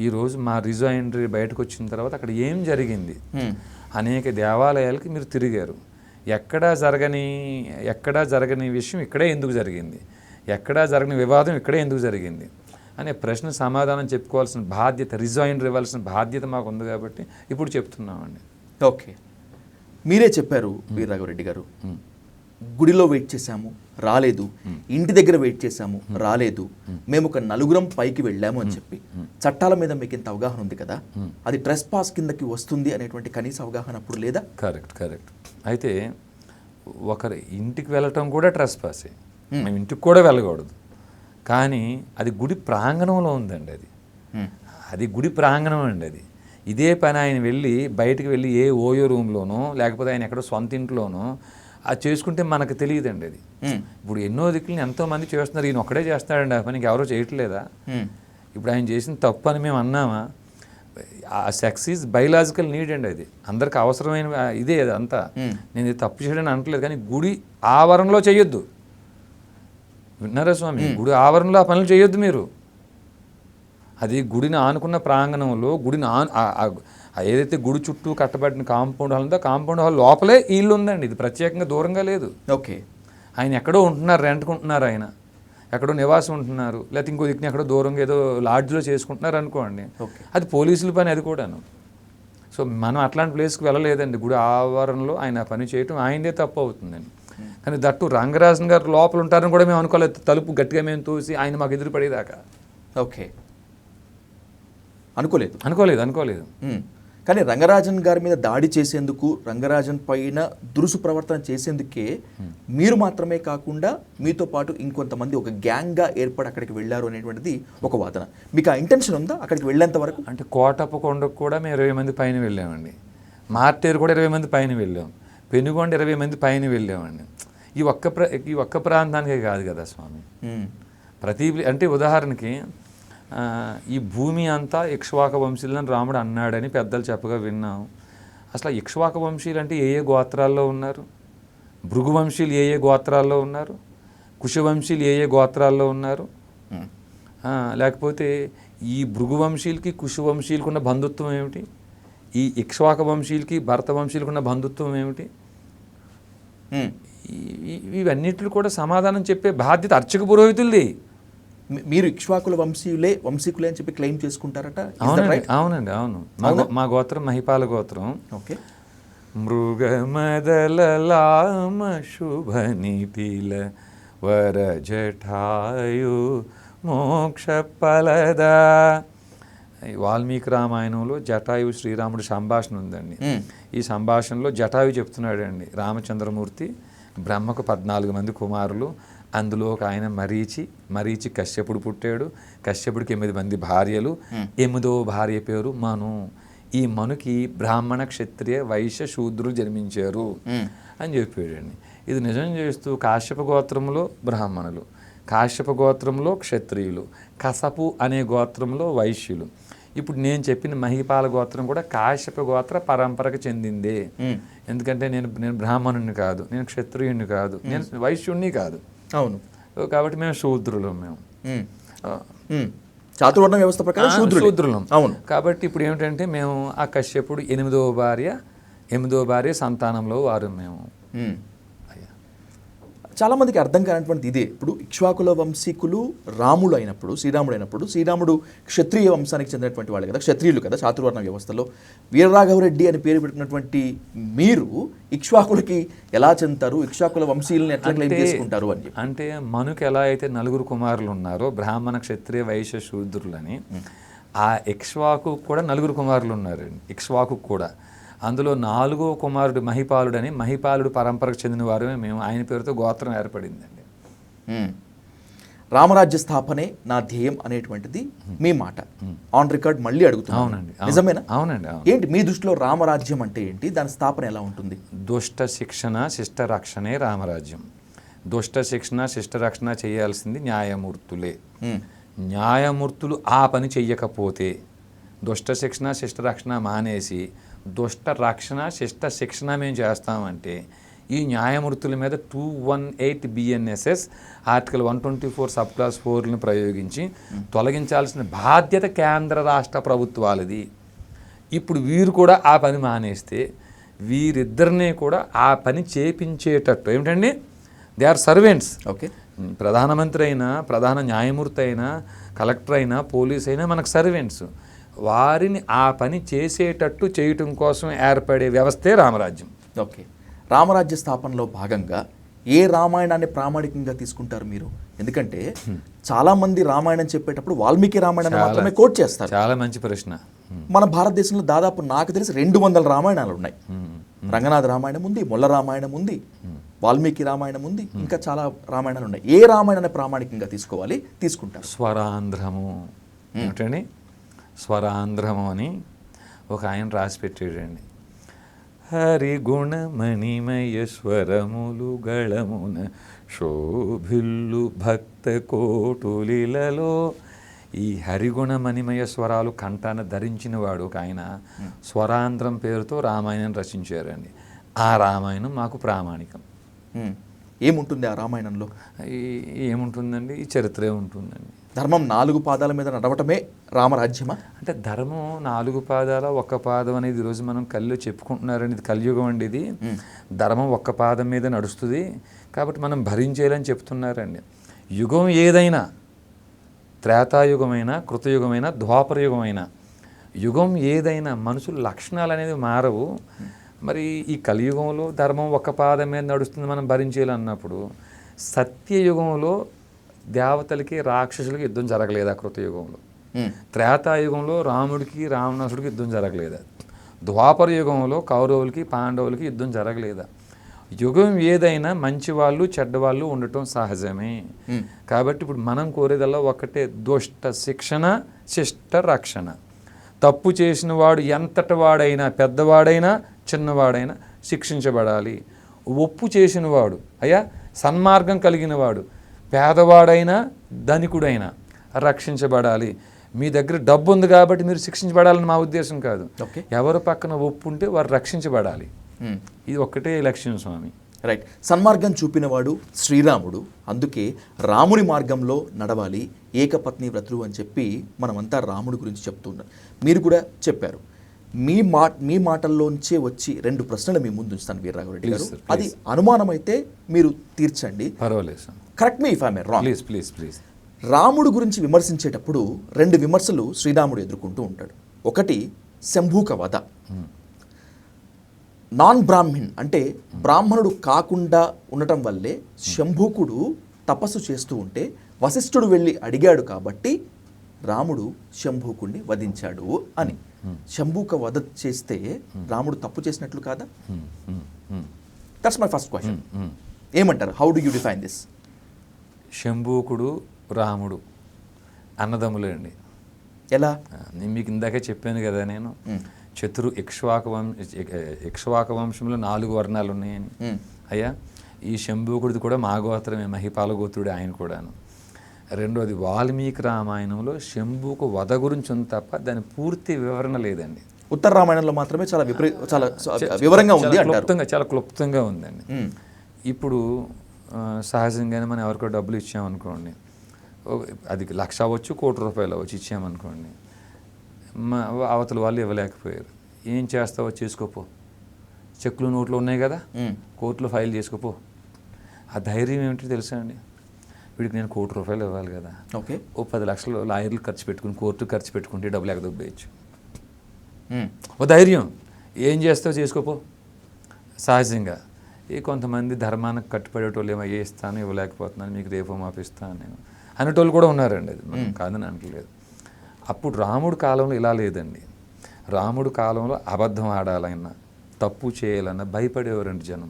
ఈరోజు మా రిజైనరీ బయటకు వచ్చిన తర్వాత అక్కడ ఏం జరిగింది, అనేక దేవాలయాలకి మీరు తిరిగారు, ఎక్కడా జరగని విషయం ఇక్కడే ఎందుకు జరిగింది, ఎక్కడా జరగని వివాదం ఇక్కడే ఎందుకు జరిగింది అనే ప్రశ్న సమాధానం చెప్పుకోవాల్సిన బాధ్యత, రిజైనరీ ఇవ్వాల్సిన బాధ్యత మాకు ఉంది కాబట్టి ఇప్పుడు చెప్తున్నామండి. ఓకే. మీరే చెప్పారు వీరరాఘవరెడ్డి గారు, గుడిలో వెయిట్ చేశాము రాలేదు, ఇంటి దగ్గర వెయిట్ చేశాము రాలేదు, మేము ఒక నలుగురం పైకి వెళ్ళాము అని చెప్పి. చట్టాల మీద మీకు ఇంత అవగాహన ఉంది కదా, అది ట్రెస్ పాస్ కిందకి వస్తుంది అనేటువంటి కనీస అవగాహన అప్పుడు లేదా? కరెక్ట్. అయితే ఒకరి ఇంటికి వెళ్ళటం కూడా ట్రెస్ పాసే, మేము ఇంటికి కూడా వెళ్ళకూడదు. కానీ అది గుడి ప్రాంగణంలో ఉందండి, అది గుడి ప్రాంగణం అండి. అది ఇదే పని ఆయన బయటికి వెళ్ళి ఏ ఓయో రూమ్లోనో లేకపోతే ఆయన ఎక్కడో సొంత ఇంట్లోనో అది చేసుకుంటే మనకు తెలియదండి. అది ఇప్పుడు ఎన్నో దిక్కులని ఎంతోమంది చేస్తున్నారు, ఈయన ఒక్కడే చేస్తాడండి ఆ పనికి, ఎవరో చేయట్లేదా? ఇప్పుడు ఆయన చేసిన తప్పు అని మేము అన్నామా? ఆ సెక్స్ ఈజ్ బయలాజికల్ నీడ్ అండి, అది అందరికి అవసరమైన ఇదే అది అంతా. నేను ఇది తప్పు చేయడానికి అనట్లేదు, కానీ గుడి ఆవరణలో చేయొద్దు. విన్నారా స్వామి? గుడి ఆవరణలో ఆ పనులు చేయొద్దు మీరు. అది గుడిని ఆనుకున్న ప్రాంగణంలో ఏదైతే గుడి చుట్టూ కట్టబడిన కాంపౌండ్ హాల్ ఉందో కాంపౌండ్ హాల్ లోపలే ఇల్లు ఉందండి, ఇది ప్రత్యేకంగా దూరంగా లేదు. ఓకే. ఆయన ఎక్కడో ఉంటున్నారు, రెంట్కుంటున్నారు, ఆయన ఎక్కడో నివాసం ఉంటున్నారు, లేకపోతే ఇంకో దిక్కుని ఎక్కడో దూరంగా ఏదో లాడ్జ్లో చేసుకుంటున్నారు అనుకోండి, అది పోలీసుల పని అది కూడాను. సో మనం అట్లాంటి ప్లేస్కి వెళ్ళలేదండి, గుడి ఆవరణలో ఆయన పని చేయటం ఆయనదే తప్పు అవుతుందండి. కానీ దట్టు రంగరాజన్ గారు లోపల ఉంటారని కూడా మేము అనుకోలేదు, తలుపు గట్టిగా మేము తోసి ఆయన మాకు ఎదురుపడేదాకా. ఓకే. అనుకోలేదు. కానీ రంగరాజన్ గారి మీద దాడి చేసేందుకు, రంగరాజన్ పైన దురుసు ప్రవర్తన చేసేందుకే మీరు మాత్రమే కాకుండా మీతో పాటు ఇంకొంతమంది ఒక గ్యాంగ్గా ఏర్పడి అక్కడికి వెళ్ళారు అనేటువంటిది ఒక వాదన. మీకు ఆ ఇంటెన్షన్ ఉందా అక్కడికి వెళ్ళేంత వరకు? అంటే కోటప్పకొండకు కూడా మేము 20 మంది పైన వెళ్ళామండి, మార్టేరు కూడా 20 మంది పైన వెళ్ళాం, పెనుగొండ 20 మంది పైన వెళ్ళామండి. ఈ ఒక్క ప్రాంతానికే కాదు కదా స్వామి, ప్రతి అంటే ఉదాహరణకి ఈ భూమి అంతా ఇక్ష్వాక వంశీయులని రాముడు అన్నాడని పెద్దలు చెప్పగా విన్నాం. అసలు ఇక్ష్వాక వంశీయులు అంటే ఏ గోత్రాల్లో ఉన్నారు, భృగు వంశీయులు ఏ గోత్రాల్లో ఉన్నారు, కుశవంశీయులు ఏ గోత్రాల్లో ఉన్నారు, లేకపోతే ఈ భృగు వంశీయులకి కుశవంశీయులకు ఉన్న బంధుత్వం ఏమిటి, ఈ ఇక్ష్వాక వంశీయులకి భరత వంశీయులకు ఉన్న బంధుత్వం ఏమిటి, ఇవన్నిట్లు కూడా సమాధానం చెప్పే బాధ్యత అర్చక పురోహితులది. మీరు ఇక్ష్వాకుల వంశీకులే అని చెప్పి క్లెయిమ్ చేసుకుంటారట? అవునండి, అవును. మా గోత్రం మహిపాల గోత్రం. ఓకే. మృగమదలలామ శుభనిటిల వరజఠాయు మోక్ష ఫలదా. వాల్మీకి రామాయణంలో జటాయు శ్రీరాముడి సంభాషణ ఉందండి. ఈ సంభాషణలో జటాయు చెప్తున్నాడండి, రామచంద్రమూర్తి బ్రహ్మకు 14 మంది కుమారులు, అందులో ఒక ఆయన మరీచి కశ్యపుడు పుట్టాడు. కశ్యపుడికి 8 మంది భార్యలు, 8వ భార్య పేరు మను. ఈ మనుకి బ్రాహ్మణ క్షత్రియ వైశ్య శూద్రులు జన్మించారు అని చెప్పాడండి. ఇది నిజం చేస్తూ కాశ్యప గోత్రంలో బ్రాహ్మణులు, కాశ్యప గోత్రంలో క్షత్రియులు, కసపు అనే గోత్రంలో వైశ్యులు. ఇప్పుడు నేను చెప్పిన మహిపాల గోత్రం కూడా కాశ్యప గోత్ర పరంపరకు చెందిందే. ఎందుకంటే నేను బ్రాహ్మణుని కాదు, నేను క్షత్రియుని కాదు, నేను వైశ్యుణ్ణి కాదు. అవును. కాబట్టి మేము శూద్రులం. మేము చాతుర్వర్ణ వ్యవస్థ ప్రకారం శూద్రులం. అవును. కాబట్టి ఇప్పుడు ఏమిటంటే మేము ఆ కశ్యపుడు 8వ భార్య సంతానంలో వారు మేము. చాలా మందికి అర్థం కానటువంటిది ఇదే. ఇప్పుడు ఇక్ష్వాకుల వంశీకులు రాముడు అయినప్పుడు, శ్రీరాముడు క్షత్రియ వంశానికి చెందినటువంటి వాళ్ళు కదా, క్షత్రియులు కదా చాతుర్వర్ణ వ్యవస్థలో. వీరరాఘవరెడ్డి అని పేరు పెట్టినటువంటి మీరు ఇక్ష్వాకులకి ఎలా చెందుతారు, ఇక్ష్వాకుల వంశీయులను ఎట్లా క్లెయిమ్ చేసుకుంటారు అని చెప్పి. అంటే మనుకు ఎలా అయితే 9 కుమారులు ఉన్నారో బ్రాహ్మణ క్షత్రియ వైశ్య శూద్రులని, ఆ ఇక్ష్వాకు కూడా 9 కుమారులు ఉన్నారండి. ఇక్ష్వాకు కూడా అందులో 4వ కుమారుడు మహిపాలుడు పరంపరకు చెందిన వారమే మేము. ఆయన పేరుతో గోత్రం ఏర్పడిందండి. రామరాజ్య స్థాపనే నా ధ్యేయం అనేటువంటిది మీ మాట ఆన్ రికార్డ్ మళ్ళీ అడుగుతున్నాను. అవునండి, నిజమేనా? అవునండి. ఏంటి మీ దృష్టిలో రామరాజ్యం అంటే ఏంటి, దాని స్థాపన ఎలా ఉంటుంది? దుష్ట శిక్షణ శిష్ట రక్షణే రామరాజ్యం. దుష్ట శిక్షణ శిష్ట రక్షణ చేయాల్సింది న్యాయమూర్తులే. న్యాయమూర్తులు ఆ పని చెయ్యకపోతే దుష్ట శిక్షణ శిష్ట రక్షణ మానేసి దుష్ట రక్షణ శిష్ట శిక్షణ మేము చేస్తామంటే ఈ న్యాయమూర్తుల మీద 218 BNSS ఆర్టికల్ 124 సబ్ క్లాస్ 4ని ప్రయోగించి తొలగించాల్సిన బాధ్యత కేంద్ర రాష్ట్ర ప్రభుత్వాలది. ఇప్పుడు వీరు కూడా ఆ పని మానేస్తే వీరిద్దరినీ కూడా ఆ పని చేపించేటట్టు ఏమిటండి, దే ఆర్ సర్వెంట్స్. ఓకే. ప్రధానమంత్రి అయినా, ప్రధాన న్యాయమూర్తి అయినా, కలెక్టర్ అయినా, పోలీస్ అయినా మనకు సర్వెంట్స్. వారిని ఆ పని చేసేటట్టు చేయటం కోసం ఏర్పడే వ్యవస్థే రామరాజ్యం. ఓకే. రామరాజ్య స్థాపనలో భాగంగా ఏ రామాయణాన్ని ప్రామాణికంగా తీసుకుంటారు మీరు? ఎందుకంటే చాలా మంది రామాయణం చెప్పేటప్పుడు వాల్మీకి రామాయణాన్ని మాత్రమే కోట్ చేస్తారు. చాలా మంచి ప్రశ్న. మన భారతదేశంలో దాదాపు నాకు తెలిసి 200 రామాయణాలు ఉన్నాయి. రంగనాథ రామాయణం ఉంది, మొల్ల రామాయణం ఉంది, వాల్మీకి రామాయణం ఉంది, ఇంకా చాలా రామాయణాలు ఉన్నాయి. ఏ రామాయణాన్ని ప్రామాణికంగా తీసుకుంటారు? స్వరాంధ్రము ఏమిటండి, స్వరాంధ్రము అని ఒక ఆయన రాసి పెట్టాడండి. హరిగుణమణిమయ స్వరములు గళమున శోభిల్లు భక్త కోటులిలలో. ఈ హరిగుణమణిమయ స్వరాలు కంఠాన ధరించిన వాడు ఒక ఆయన స్వరాంధ్రం పేరుతో రామాయణం రచించారండి. ఆ రామాయణం మాకు ప్రామాణికం. ఏముంటుంది ఆ రామాయణంలో? ఏముంటుందండి, ఈ చరిత్రే ఉంటుందండి. ధర్మం 4 పాదాల మీద నడవటమే రామరాజ్యమా? అంటే ధర్మం 4 పాదాల 1 పాదం అనేది ఈరోజు మనం కళ్ళు చెప్పుకుంటున్నారండి. ఇది కలియుగం అండి. ఇది ధర్మం 1 పాదం మీద నడుస్తుంది కాబట్టి మనం భరించేయాలని చెప్తున్నారండి. యుగం ఏదైనా, త్రేతాయుగమైనా, కృతయుగమైనా, ద్వాపరయుగమైనా, యుగం ఏదైనా మనుషుల లక్షణాలు అనేది మారవు. మరి ఈ కలియుగంలో ధర్మం 1 పాదం మీద నడుస్తుంది, మనం భరించేయాలన్నప్పుడు సత్యయుగంలో దేవతలకి రాక్షసులకి యుద్ధం జరగలేదా? కృతయుగంలో. త్రేతాయుగంలో రాముడికి రావణాసుడికి యుద్ధం జరగలేదా? ద్వాపర యుగంలో కౌరవులకి పాండవులకి యుద్ధం జరగలేదా? యుగం ఏదైనా మంచి వాళ్ళు చెడ్డవాళ్ళు ఉండటం సహజమే. కాబట్టి ఇప్పుడు మనం కోరేదల్లా ఒకటే, దుష్ట శిక్షణ శిష్ట రక్షణ. తప్పు చేసిన వాడు ఎంతటి వాడైనా, పెద్దవాడైనా చిన్నవాడైనా శిక్షించబడాలి. ఒప్పు చేసిన వాడు, అయ్యా సన్మార్గం కలిగిన వాడు, పేదవాడైనా ధనికుడైనా రక్షించబడాలి. మీ దగ్గర డబ్బు ఉంది కాబట్టి మీరు శిక్షించబడాలని మా ఉద్దేశం కాదు. ఎవరు పక్కన ఒప్పు ఉంటే వారు రక్షించబడాలి. ఇది ఒక్కటే లక్ష్యం స్వామి. రైట్. సన్మార్గం చూపినవాడు శ్రీరాముడు, అందుకే రాముని మార్గంలో నడవాలి, ఏకపత్ని వ్రతులు అని చెప్పి మనమంతా రాముడి గురించి చెప్తున్నాం. మీరు కూడా చెప్పారు. మీ మాటల్లోంచే వచ్చి 2 ప్రశ్నలు మీ ముందు ఉంచుతాను వీర్రాఘవరెడ్డి గారు. Please, sir, అది అనుమానం అయితే మీరు తీర్చండి. పర్వాలేదు sir, correct me if I may wrong. Please please please. రాముడు గురించి విమర్శించేటప్పుడు 2 విమర్శలు శ్రీరాముడు ఎదుర్కొంటూ ఉంటాడు. ఒకటి శంభూక వధ. నాన్ బ్రాహ్మణ్ అంటే బ్రాహ్మణుడు కాకుండా ఉండటం వల్లే శంభూకుడు తపస్సు చేస్తూ ఉంటే వశిష్ఠుడు వెళ్ళి అడిగాడు కాబట్టి రాముడు శంభూకుడిని వధించాడు అని. శంభూక వధ చేస్తే రాముడు తప్పు చేసినట్లు కాదా? That's my first question. ఏమంటారు? How do you define this? శంభూకుడు రాముడు అన్నదమ్ములే అండి. ఎలా? నేను మీకు ఇందాకే చెప్పాను కదా, నేను ఇక్ష్వాక వంశంలో 4 వర్ణాలు ఉన్నాయని. అయ్యా, ఈ శంభూకుడిది కూడా మా గోత్రమే, మహిపాల గోత్రుడు ఆయన కూడాను. రెండోది, వాల్మీకి రామాయణంలో శంభూకు వధ గురించి ఉంది తప్ప దాని పూర్తి వివరణ లేదండి. ఉత్తర రామాయణంలో మాత్రమే చాలా వివరంగా ఉంది అంటారు. చాలా క్లుప్తంగా ఉందండి. ఇప్పుడు సహజంగానే మనం ఎవరికో డబ్బులు ఇచ్చామనుకోండి, అది 1,00,000 అవ్వచ్చు, ₹1,00,000 అవ్వచ్చు, ఇచ్చామనుకోండి, అవతల వాళ్ళు ఇవ్వలేకపోయారు. ఏం చేస్తావో చేసుకోపో, చెక్కులు నోట్లు ఉన్నాయి కదా, కోర్టులో ఫైల్ చేసుకోపో. ఆ ధైర్యం ఏమిటో తెలుసా అండి? వీడికి నేను ₹1,00,000 ఇవ్వాలి కదా, ఓకే, ఓ 10 లక్షలు లాయర్లు ఖర్చు పెట్టుకుని కోర్టు ఖర్చు పెట్టుకుంటే డబ్బులు ఎగదొబ్బేయచ్చు. ఓ ధైర్యం. ఏం చేస్తావో చేసుకోపో. సహజంగా కొంతమంది ధర్మానికి కట్టుబడేటోళ్ళు ఏమో ఇస్తాను, ఇవ్వలేకపోతున్నాను, మీకు రేపు మాపిస్తాను నేను అనేటోళ్ళు కూడా ఉన్నారండి. అది మనం కాదని అనట్లేదు. అప్పుడు రాముడు కాలంలో ఇలా లేదండి. రాముడు కాలంలో అబద్ధం ఆడాలన్నా, తప్పు చేయాలన్నా భయపడేవారండి జనం.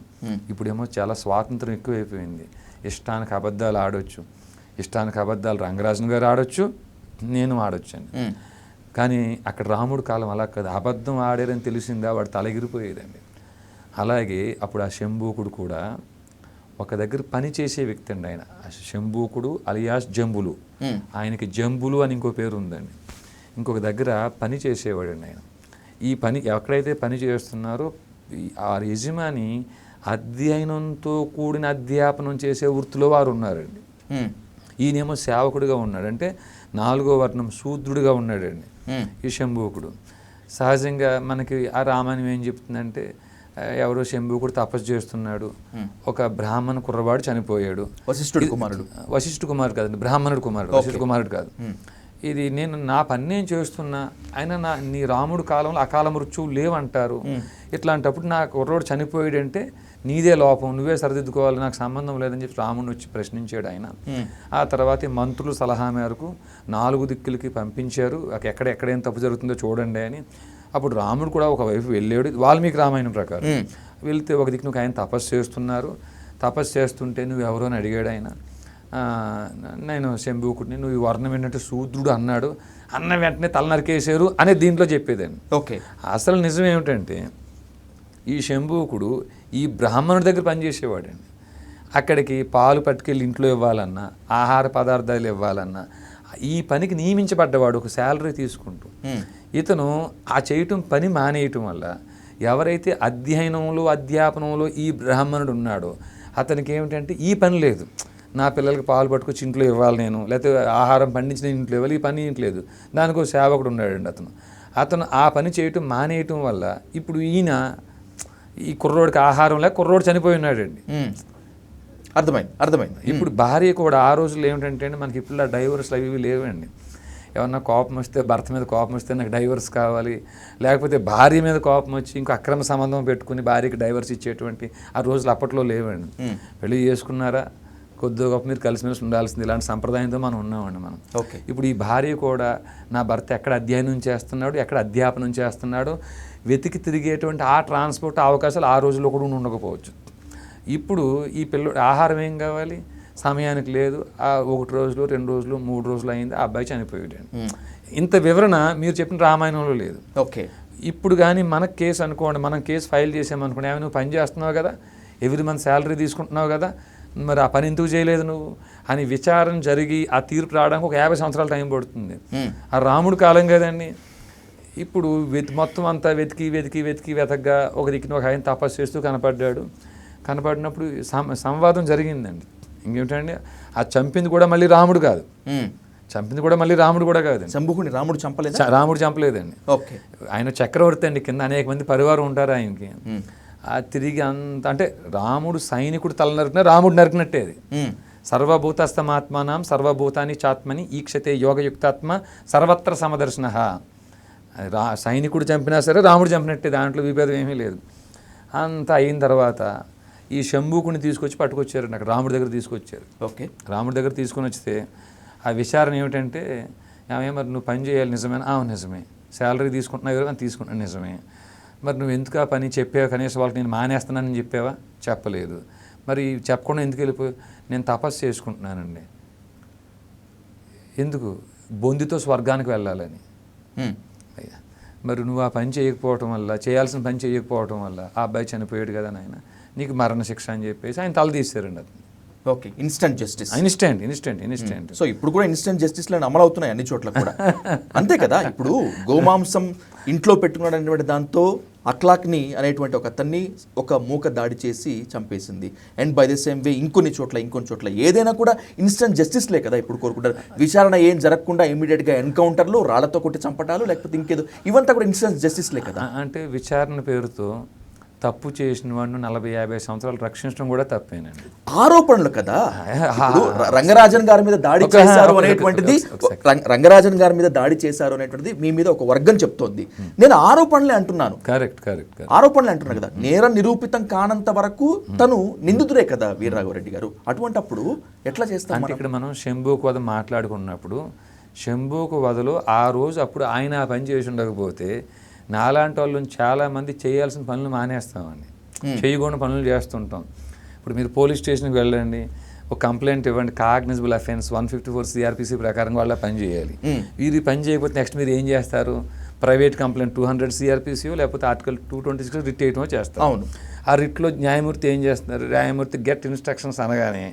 ఇప్పుడేమో చాలా స్వాతంత్రం ఎక్కువైపోయింది. ఇష్టానికి అబద్ధాలు ఆడొచ్చు, ఇష్టానికి అబద్ధాలు రంగరాజన్ గారు ఆడొచ్చు, నేను ఆడొచ్చు అండి. కానీ అక్కడ రాముడు కాలం అలా కాదు. అబద్ధం ఆడారని తెలిసిందా వాడు తలగిరిపోయేదండి. అలాగే అప్పుడు ఆ శంభూకుడు కూడా ఒక దగ్గర పని చేసే వ్యక్తి అండి. ఆయన శంభూకుడు అలియాస్ జంబులు. ఆయనకి జంబులు అని ఇంకో పేరు ఉందండి. ఇంకొక దగ్గర పని చేసేవాడండి ఆయన. ఈ పని ఎక్కడైతే పని చేస్తున్నారో ఆ యజమాని అధ్యయనంతో కూడిన అధ్యాపనం చేసే వృత్తిలో వారు ఉన్నారండి. ఈయనేమో సేవకుడిగా ఉన్నాడు, అంటే 4వ వర్ణం శూద్రుడిగా ఉన్నాడండి ఈ శంభూకుడు. సహజంగా మనకి ఆ రామాయణం ఏం చెప్తుందంటే, ఎవరో శంభూకుడు తపస్సు చేస్తున్నాడు, ఒక బ్రాహ్మణ కుర్రవాడు చనిపోయాడు. వశిష్ఠుడు కుమారుడు. వశిష్ఠుడు కుమారుడు కాదండి, బ్రాహ్మణుడు కుమారుడు, వశిష్ఠుడు కుమారుడు కాదు. ఇది నేను నా పని నేను చేస్తున్నా, అయినా నీ రాముడు కాలంలో అకాల మృత్యువు లేవంటారు. ఇట్లాంటప్పుడు నా కుర్రోడు చనిపోయాడంటే నీదే లోపం, నువ్వే సరిదిద్దుకోవాలి, నాకు సంబంధం లేదని చెప్పి రాముడిని వచ్చి ప్రశ్నించాడు ఆయన. ఆ తర్వాత మంత్రులు సలహా మేరకు 4 దిక్కులకి పంపించారు, ఎక్కడేం తప్పు జరుగుతుందో చూడండి అని. అప్పుడు రాముడు కూడా ఒకవైపు వెళ్ళాడు, వాల్మీకి రామాయణం ప్రకారం వెళ్తే ఒక దిక్కు ఆయన తపస్సు చేస్తున్నారు. తపస్సు చేస్తుంటే నువ్వు ఎవరో అని అడిగాడు ఆయన. నేను శంభూకుడిని, నువ్వు ఈ వర్ణం ఏంటంటే శూద్రుడు అన్నాడు. అన్న వెంటనే తల నరికేశారు అనే దీంట్లో చెప్పేదాన్ని. ఓకే, అసలు నిజం ఏమిటంటే ఈ శంభూకుడు ఈ బ్రాహ్మణుడి దగ్గర పనిచేసేవాడండి. అక్కడికి పాలు పట్టుకెళ్ళి ఇంట్లో ఇవ్వాలన్నా, ఆహార పదార్థాలు ఇవ్వాలన్నా ఈ పనికి నియమించబడ్డవాడు ఒక శాలరీ తీసుకుంటూ. ఇతను ఆ చేయటం పని మానేయటం వల్ల ఎవరైతే అధ్యయనంలో అధ్యాపనంలో ఈ బ్రాహ్మణుడు ఉన్నాడో అతనికి ఏమిటంటే ఈ పని లేదు. నా పిల్లలకి పాలు పట్టుకొచ్చి ఇంట్లో ఇవ్వాలి నేను, లేకపోతే ఆహారం పండించిన ఇంట్లో ఇవ్వాలి, ఈ పని ఇంట్లేదు. దానికి ఒక సేవకుడు ఉన్నాడండి. అతను ఆ పని చేయటం మానేయటం వల్ల ఇప్పుడు ఈయన ఈ కుర్రోడికి ఆహారం లేక కుర్రోడు చనిపోయి ఉన్నాడండి. అర్థమైంది. ఇప్పుడు భార్య కూడా ఆ రోజుల్లో ఏమిటంటే మనకి ఇప్పుడు డైవర్స్లు అవి లేవండి. ఏమన్నా కోపం వస్తే, భర్త మీద కోపం వస్తే నాకు డైవర్స్ కావాలి, లేకపోతే భార్య మీద కోపం వచ్చి ఇంకో అక్రమ సంబంధం పెట్టుకుని భార్యకి డైవర్స్ ఇచ్చేటువంటి ఆ రోజులు అప్పట్లో లేవండి. పెళ్లి చేసుకున్నారా, కొద్దిగా గొప్ప మీరు కలిసిమెలిసి ఉండాల్సింది, ఇలాంటి సంప్రదాయంతో మనం ఉన్నామండి మనం. ఓకే, ఇప్పుడు ఈ భార్య కూడా నా భర్త ఎక్కడ అధ్యయనం చేస్తున్నాడు, ఎక్కడ అధ్యాపనం చేస్తున్నాడు వెతికి తిరిగేటువంటి ఆ ట్రాన్స్పోర్ట్ అవకాశాలు ఆ రోజుల్లో కూడా ఉండకపోవచ్చు. ఇప్పుడు ఈ పిల్లడు ఆహారం ఏం కావాలి, సమయానికి లేదు. 1 రోజులు 2 రోజులు 3 రోజులు అయింది, ఆ అబ్బాయి చనిపోయాడు. ఇంత వివరణ మీరు చెప్పిన రామాయణంలో లేదు. ఓకే, ఇప్పుడు కానీ మన కేసు అనుకోండి, మనం కేసు ఫైల్ చేసామనుకోండి, ఏమైనా నువ్వు పని చేస్తున్నావు కదా, ఎవ్రీ మంత్ శాలరీ తీసుకుంటున్నావు కదా, మరి ఆ పని ఎందుకు చేయలేదు నువ్వు అని విచారణ జరిగి ఆ తీర్పు రావడానికి ఒక 50 సంవత్సరాల టైం పడుతుంది. ఆ రాముడు కాలం కదండి. ఇప్పుడు మొత్తం అంతా వెతకగా ఒక దిక్కున ఒక ఆయన తపస్సు చేస్తూ కనపడినప్పుడు సంవాదం జరిగిందండి. ఇంకేమిటండి, ఆ చంపింది కూడా మళ్ళీ రాముడు కాదు, చంపింది కూడా మళ్ళీ రాముడు కూడా కాదండి. శంభుకుని రాముడు చంపలేదు. రాముడు చంపలేదండి. ఓకే. ఆయన చక్రవర్తి అండి, కింద అనేక మంది పరివారం ఉంటారు ఆయనకి. ఆ తిరిగి అంత అంటే రాముడు సైనికుడు తల నరికిన రాముడు నరికినట్టే అది. సర్వభూతస్థమాత్మానం సర్వభూతాన్ని చాత్మని ఈక్షతే యోగయుక్తాత్మ సర్వత్ర సమదర్శన. సైనికుడు చంపినా సరే రాముడు చంపినట్టే, దాంట్లో విభేదం ఏమీ లేదు. అంత అయిన తర్వాత ఈ శంభుకుని తీసుకొచ్చి పట్టుకొచ్చారు, నాకు రాముడి దగ్గర తీసుకొచ్చారు. ఓకే. రాముడి దగ్గర తీసుకొని వస్తే ఆ విచారణ ఏమిటంటే, మరి నువ్వు పని చేయాలి నిజమేనా? నిజమే. శాలరీ తీసుకుంటున్నావు ఎవరు? తీసుకుంటున్నాను నిజమే. మరి నువ్వు ఎందుకు ఆ పని చెప్పావు? కనీసం వాళ్ళకి నేను మానేస్తున్నానని చెప్పావా? చెప్పలేదు. మరి చెప్పకుండా ఎందుకు వెళ్ళిపోయావు? నేను తపస్సు చేసుకుంటున్నానండి. ఎందుకు? బొందితో స్వర్గానికి వెళ్ళాలని. మరి నువ్వు ఆ పని చేయకపోవటం వల్ల, చేయాల్సిన పని చేయకపోవటం వల్ల ఆ అబ్బాయి చనిపోయాడు కదా నాయన, నీకు మరణశిక్ష అని చెప్పేసి ఆయన తల తీసారండి. అది okay. Instant justice. Instant. So ఇప్పుడు కూడా ఇన్స్టెంట్ జస్టిస్లు అమలు అవుతున్నాయి అన్ని చోట్ల కూడా. అంతే కదా. ఇప్పుడు గోమాంసం ఇంట్లో పెట్టుకున్నాడనేటువంటి దాంతో అక్లాక్ని అనేటువంటి ఒక అతన్ని ఒక మూక దాడి చేసి చంపేసింది. And by the same way ఇంకొన్ని చోట్ల ఏదైనా కూడా ఇన్స్టెంట్ జస్టిస్లే కదా ఇప్పుడు కోరుకుంటారు. విచారణ ఏం జరగకుండా ఇమీడియట్గా ఎన్కౌంటర్లు, రాళ్లతో కొట్టి చంపటాలు, లేకపోతే ఇంకేదో, ఇవంతా కూడా ఇన్స్టెంట్ జస్టిస్లే కదా. అంటే విచారణ పేరుతో తప్పు చేసిన వాడిని 40-50 సంవత్సరాలు రక్షించడం కూడా తప్పేనండి. ఆరోపణలు కదా. రంగరాజన్ గారి మీద దాడి చేశారు అనేటువంటిది, రంగరాజన్ గారి మీద దాడి చేశారు అనేటువంటిది మీ మీద ఒక వర్గం చెప్తోంది. నేను ఆరోపణలే అంటున్నాను. కరెక్ట్. ఆరోపణలే అంటున్నాను కదా. నేరం నిరూపితం కానంత వరకు తను నిందితుడే కదా వీరరాఘవరెడ్డి గారు. అటువంటప్పుడు ఎట్లా చేస్తాం? అంటే ఇక్కడ మనం శంభుకు వధ మాట్లాడుకున్నప్పుడు, శంభుకు వధలో ఆ రోజు అప్పుడు ఆయన ఆ పని చేసి ఉండకపోతే నాలాంటి వాళ్ళు చాలామంది చేయాల్సిన పనులు మానేస్తామండి, చేయకూడని పనులు చేస్తుంటాం. ఇప్పుడు మీరు పోలీస్ స్టేషన్కి వెళ్ళండి, ఒక కంప్లైంట్ ఇవ్వండి, కాగ్నిజబుల్ అఫెన్స్ 154 CRPC ప్రకారం వాళ్ళ పని చేయాలి. వీరి పని చేయకపోతే నెక్స్ట్ మీరు ఏం చేస్తారు? ప్రైవేట్ కంప్లైంట్ 200 CRPC లేకపోతే ఆర్టికల్ 226 రిట్ వేయటమో చేస్తారు. అవును. ఆ రిట్లో న్యాయమూర్తి ఏం చేస్తున్నారు? న్యాయమూర్తి గెట్ ఇన్స్ట్రక్షన్స్ అనగానే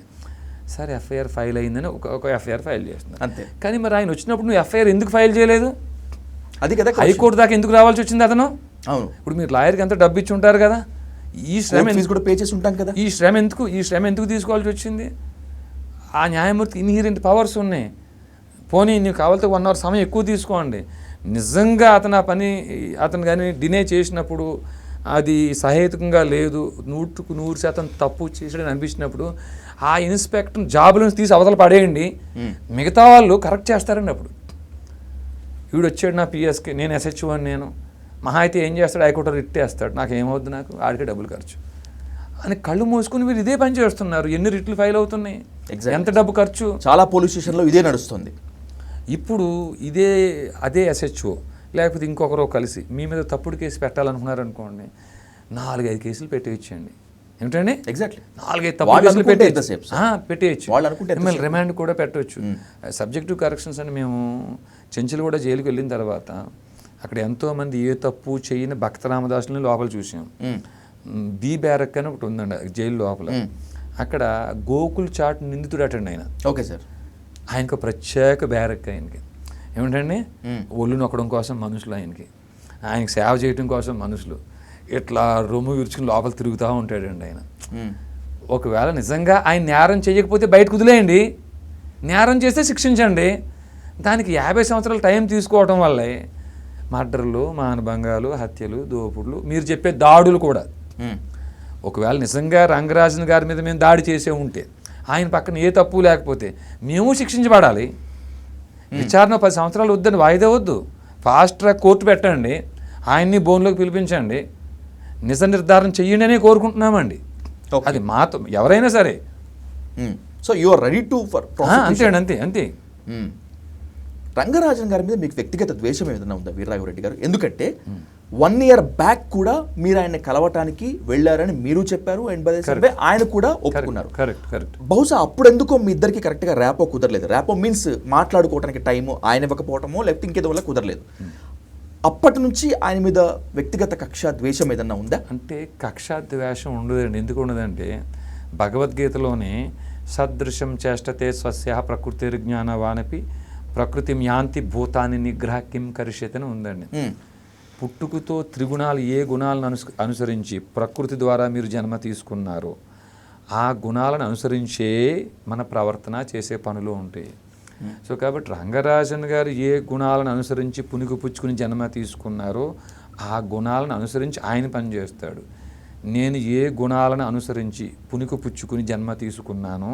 సరే ఎఫ్ఐఆర్ ఫైల్ అయిందని ఒక ఎఫ్ఐఆర్ ఫైల్ చేస్తున్నారు. అంతే. కానీ మరి ఆయన వచ్చినప్పుడు నువ్వు ఎఫ్ఐఆర్ ఎందుకు ఫైల్ చేయలేదు? అది కదా, హైకోర్టు దాకా ఎందుకు రావాల్సి వచ్చింది అతను? అవును. ఇప్పుడు మీరు లాయర్కి ఎంత డబ్బు ఇచ్చి ఉంటారు కదా, ఈ శ్రమ కూడా పే చేసి ఉంటాం కదా. ఈ శ్రమ ఎందుకు తీసుకోవాల్సి వచ్చింది? ఆ న్యాయమూర్తి ఇన్హీరెంట్ పవర్స్ ఉన్నాయి. పోనీ నీకు కావాలితే 1 hour సమయం ఎక్కువ తీసుకోండి. నిజంగా అతను కానీ డినే చేసినప్పుడు అది సహేతుకంగా లేదు, 100% తప్పు చేసాడని అనిపించినప్పుడు ఆ ఇన్స్పెక్టర్ జాబుల నుంచి తీసి అవతల పడేయండి. మిగతా వాళ్ళు కరెక్ట్ చేస్తారండి. అప్పుడు వీడు వచ్చాడు నా పిఎస్కి, నేను SHO అని, నేను మహా అయితే ఏం చేస్తాడు? హైకోర్టు రిట్ వేస్తాడు, నాకు ఏమవుద్ది, నాకు ఆడికే డబ్బులు ఖర్చు అని కళ్ళు మూసుకుని వీరు ఇదే పని చేస్తున్నారు. ఎన్ని రిట్లు ఫైల్ అవుతున్నాయి, ఎంత డబ్బు ఖర్చు. చాలా పోలీస్ స్టేషన్లో ఇదే నడుస్తుంది. ఇప్పుడు అదే SHO లేకపోతే ఇంకొకరు కలిసి మీ మీద తప్పుడు కేసు పెట్టాలనుకున్నారనుకోండి, 4-5 కేసులు పెట్టేయచ్చండి. ఏమిటండి? ఎగ్జాక్ట్లీ 4-5 తప్పుడు కేసులు పెట్టేయచ్చు. మిమ్మల్ని రిమాండ్ కూడా పెట్టవచ్చు. సబ్జెక్టివ్ కరెక్షన్స్ అని మేము చెంచులు కూడా జైలుకి వెళ్ళిన తర్వాత అక్కడ ఎంతోమంది ఏ తప్పు చేయని భక్త రామదాసుని లోపల చూసాం. బి బ్యారక్ అని ఒకటి ఉందండి జైలు లోపల. అక్కడ గోకుల్ చాట్ నిందితుడు అటండి ఆయన. Okay sir. ఆయనకు ప్రత్యేక బ్యారక్ ఆయనకి. ఏమిటండి? ఒళ్ళు నొక్కడం కోసం మనుషులు, ఆయనకి సేవ చేయడం కోసం మనుషులు, ఇట్లా రొమ్ము విరుచుకుని లోపల తిరుగుతూ ఉంటాడండి ఆయన. ఒకవేళ నిజంగా ఆయన నేరం చేయకపోతే బయటకు వదిలేయండి, నేరం చేస్తే శిక్షించండి. దానికి 50 సంవత్సరాలు టైం తీసుకోవడం వల్లే మర్డర్లు, మానభంగాలు, హత్యలు, దోపుడులు, మీరు చెప్పే దాడులు కూడా. ఒకవేళ నిజంగా రంగరాజన్ గారి మీద మేము దాడి చేసే ఉంటే, ఆయన పక్కన ఏ తప్పు లేకపోతే మేము శిక్షించబడాలి. విచారణ 10 సంవత్సరాలు వద్దని వాయిదా వద్దు, ఫాస్ట్ ట్రాక్ కోర్టు పెట్టండి, ఆయన్ని బోన్లోకి పిలిపించండి, నిజ నిర్ధారణ చెయ్యండి అనే కోరుకుంటున్నామండి. అది మాతో ఎవరైనా సరే. So you are ready to for అంతే. రంగరాజన్ గారి మీద మీకు వ్యక్తిగత ద్వేషం ఏదైనా ఉందా వీరరాఘవరెడ్డి గారు? ఎందుకంటే 1 year బ్యాక్ కూడా మీరు ఆయన్ని కలవటానికి వెళ్ళారని మీరు చెప్పారు, and by the same way ఆయన కూడా ఒప్పుకున్నారు. బహుశా అప్పుడు ఎందుకో మీ ఇద్దరికి కరెక్ట్గా ర్యాపో కుదరలేదు. ర్యాపో మీన్స్ మాట్లాడుకోవడానికి టైము ఆయన ఇవ్వకపోవటమో లేకపోతే ఇంకేదో వల్ల కుదరలేదు. అప్పటి నుంచి ఆయన మీద వ్యక్తిగత కక్ష ద్వేషం ఏదన్నా ఉందా? అంటే కక్షా ద్వేషం ఉండదండి. ఎందుకు ఉండదంటే భగవద్గీతలోనే సదృశం చేష్టతే స్వస్య ప్రకృతిర్జ్ఞానవానపి ప్రకృతి యాంతి భూతాన్ని నిగ్రహ కిం కరిష్యతని ఉందండి. పుట్టుకతో త్రిగుణాలు ఏ గుణాలను అనుసరించి ప్రకృతి ద్వారా మీరు జన్మ తీసుకున్నారో ఆ గుణాలను అనుసరించే మన ప్రవర్తన చేసే పనులు ఉంటాయి. సో కాబట్టి రంగరాజన్ గారు ఏ గుణాలను అనుసరించి పుణికి పుచ్చుకుని జన్మ తీసుకున్నారో ఆ గుణాలను అనుసరించి ఆయన పనిచేస్తాడు. నేను ఏ గుణాలను అనుసరించి పుణికి పుచ్చుకుని జన్మ తీసుకున్నానో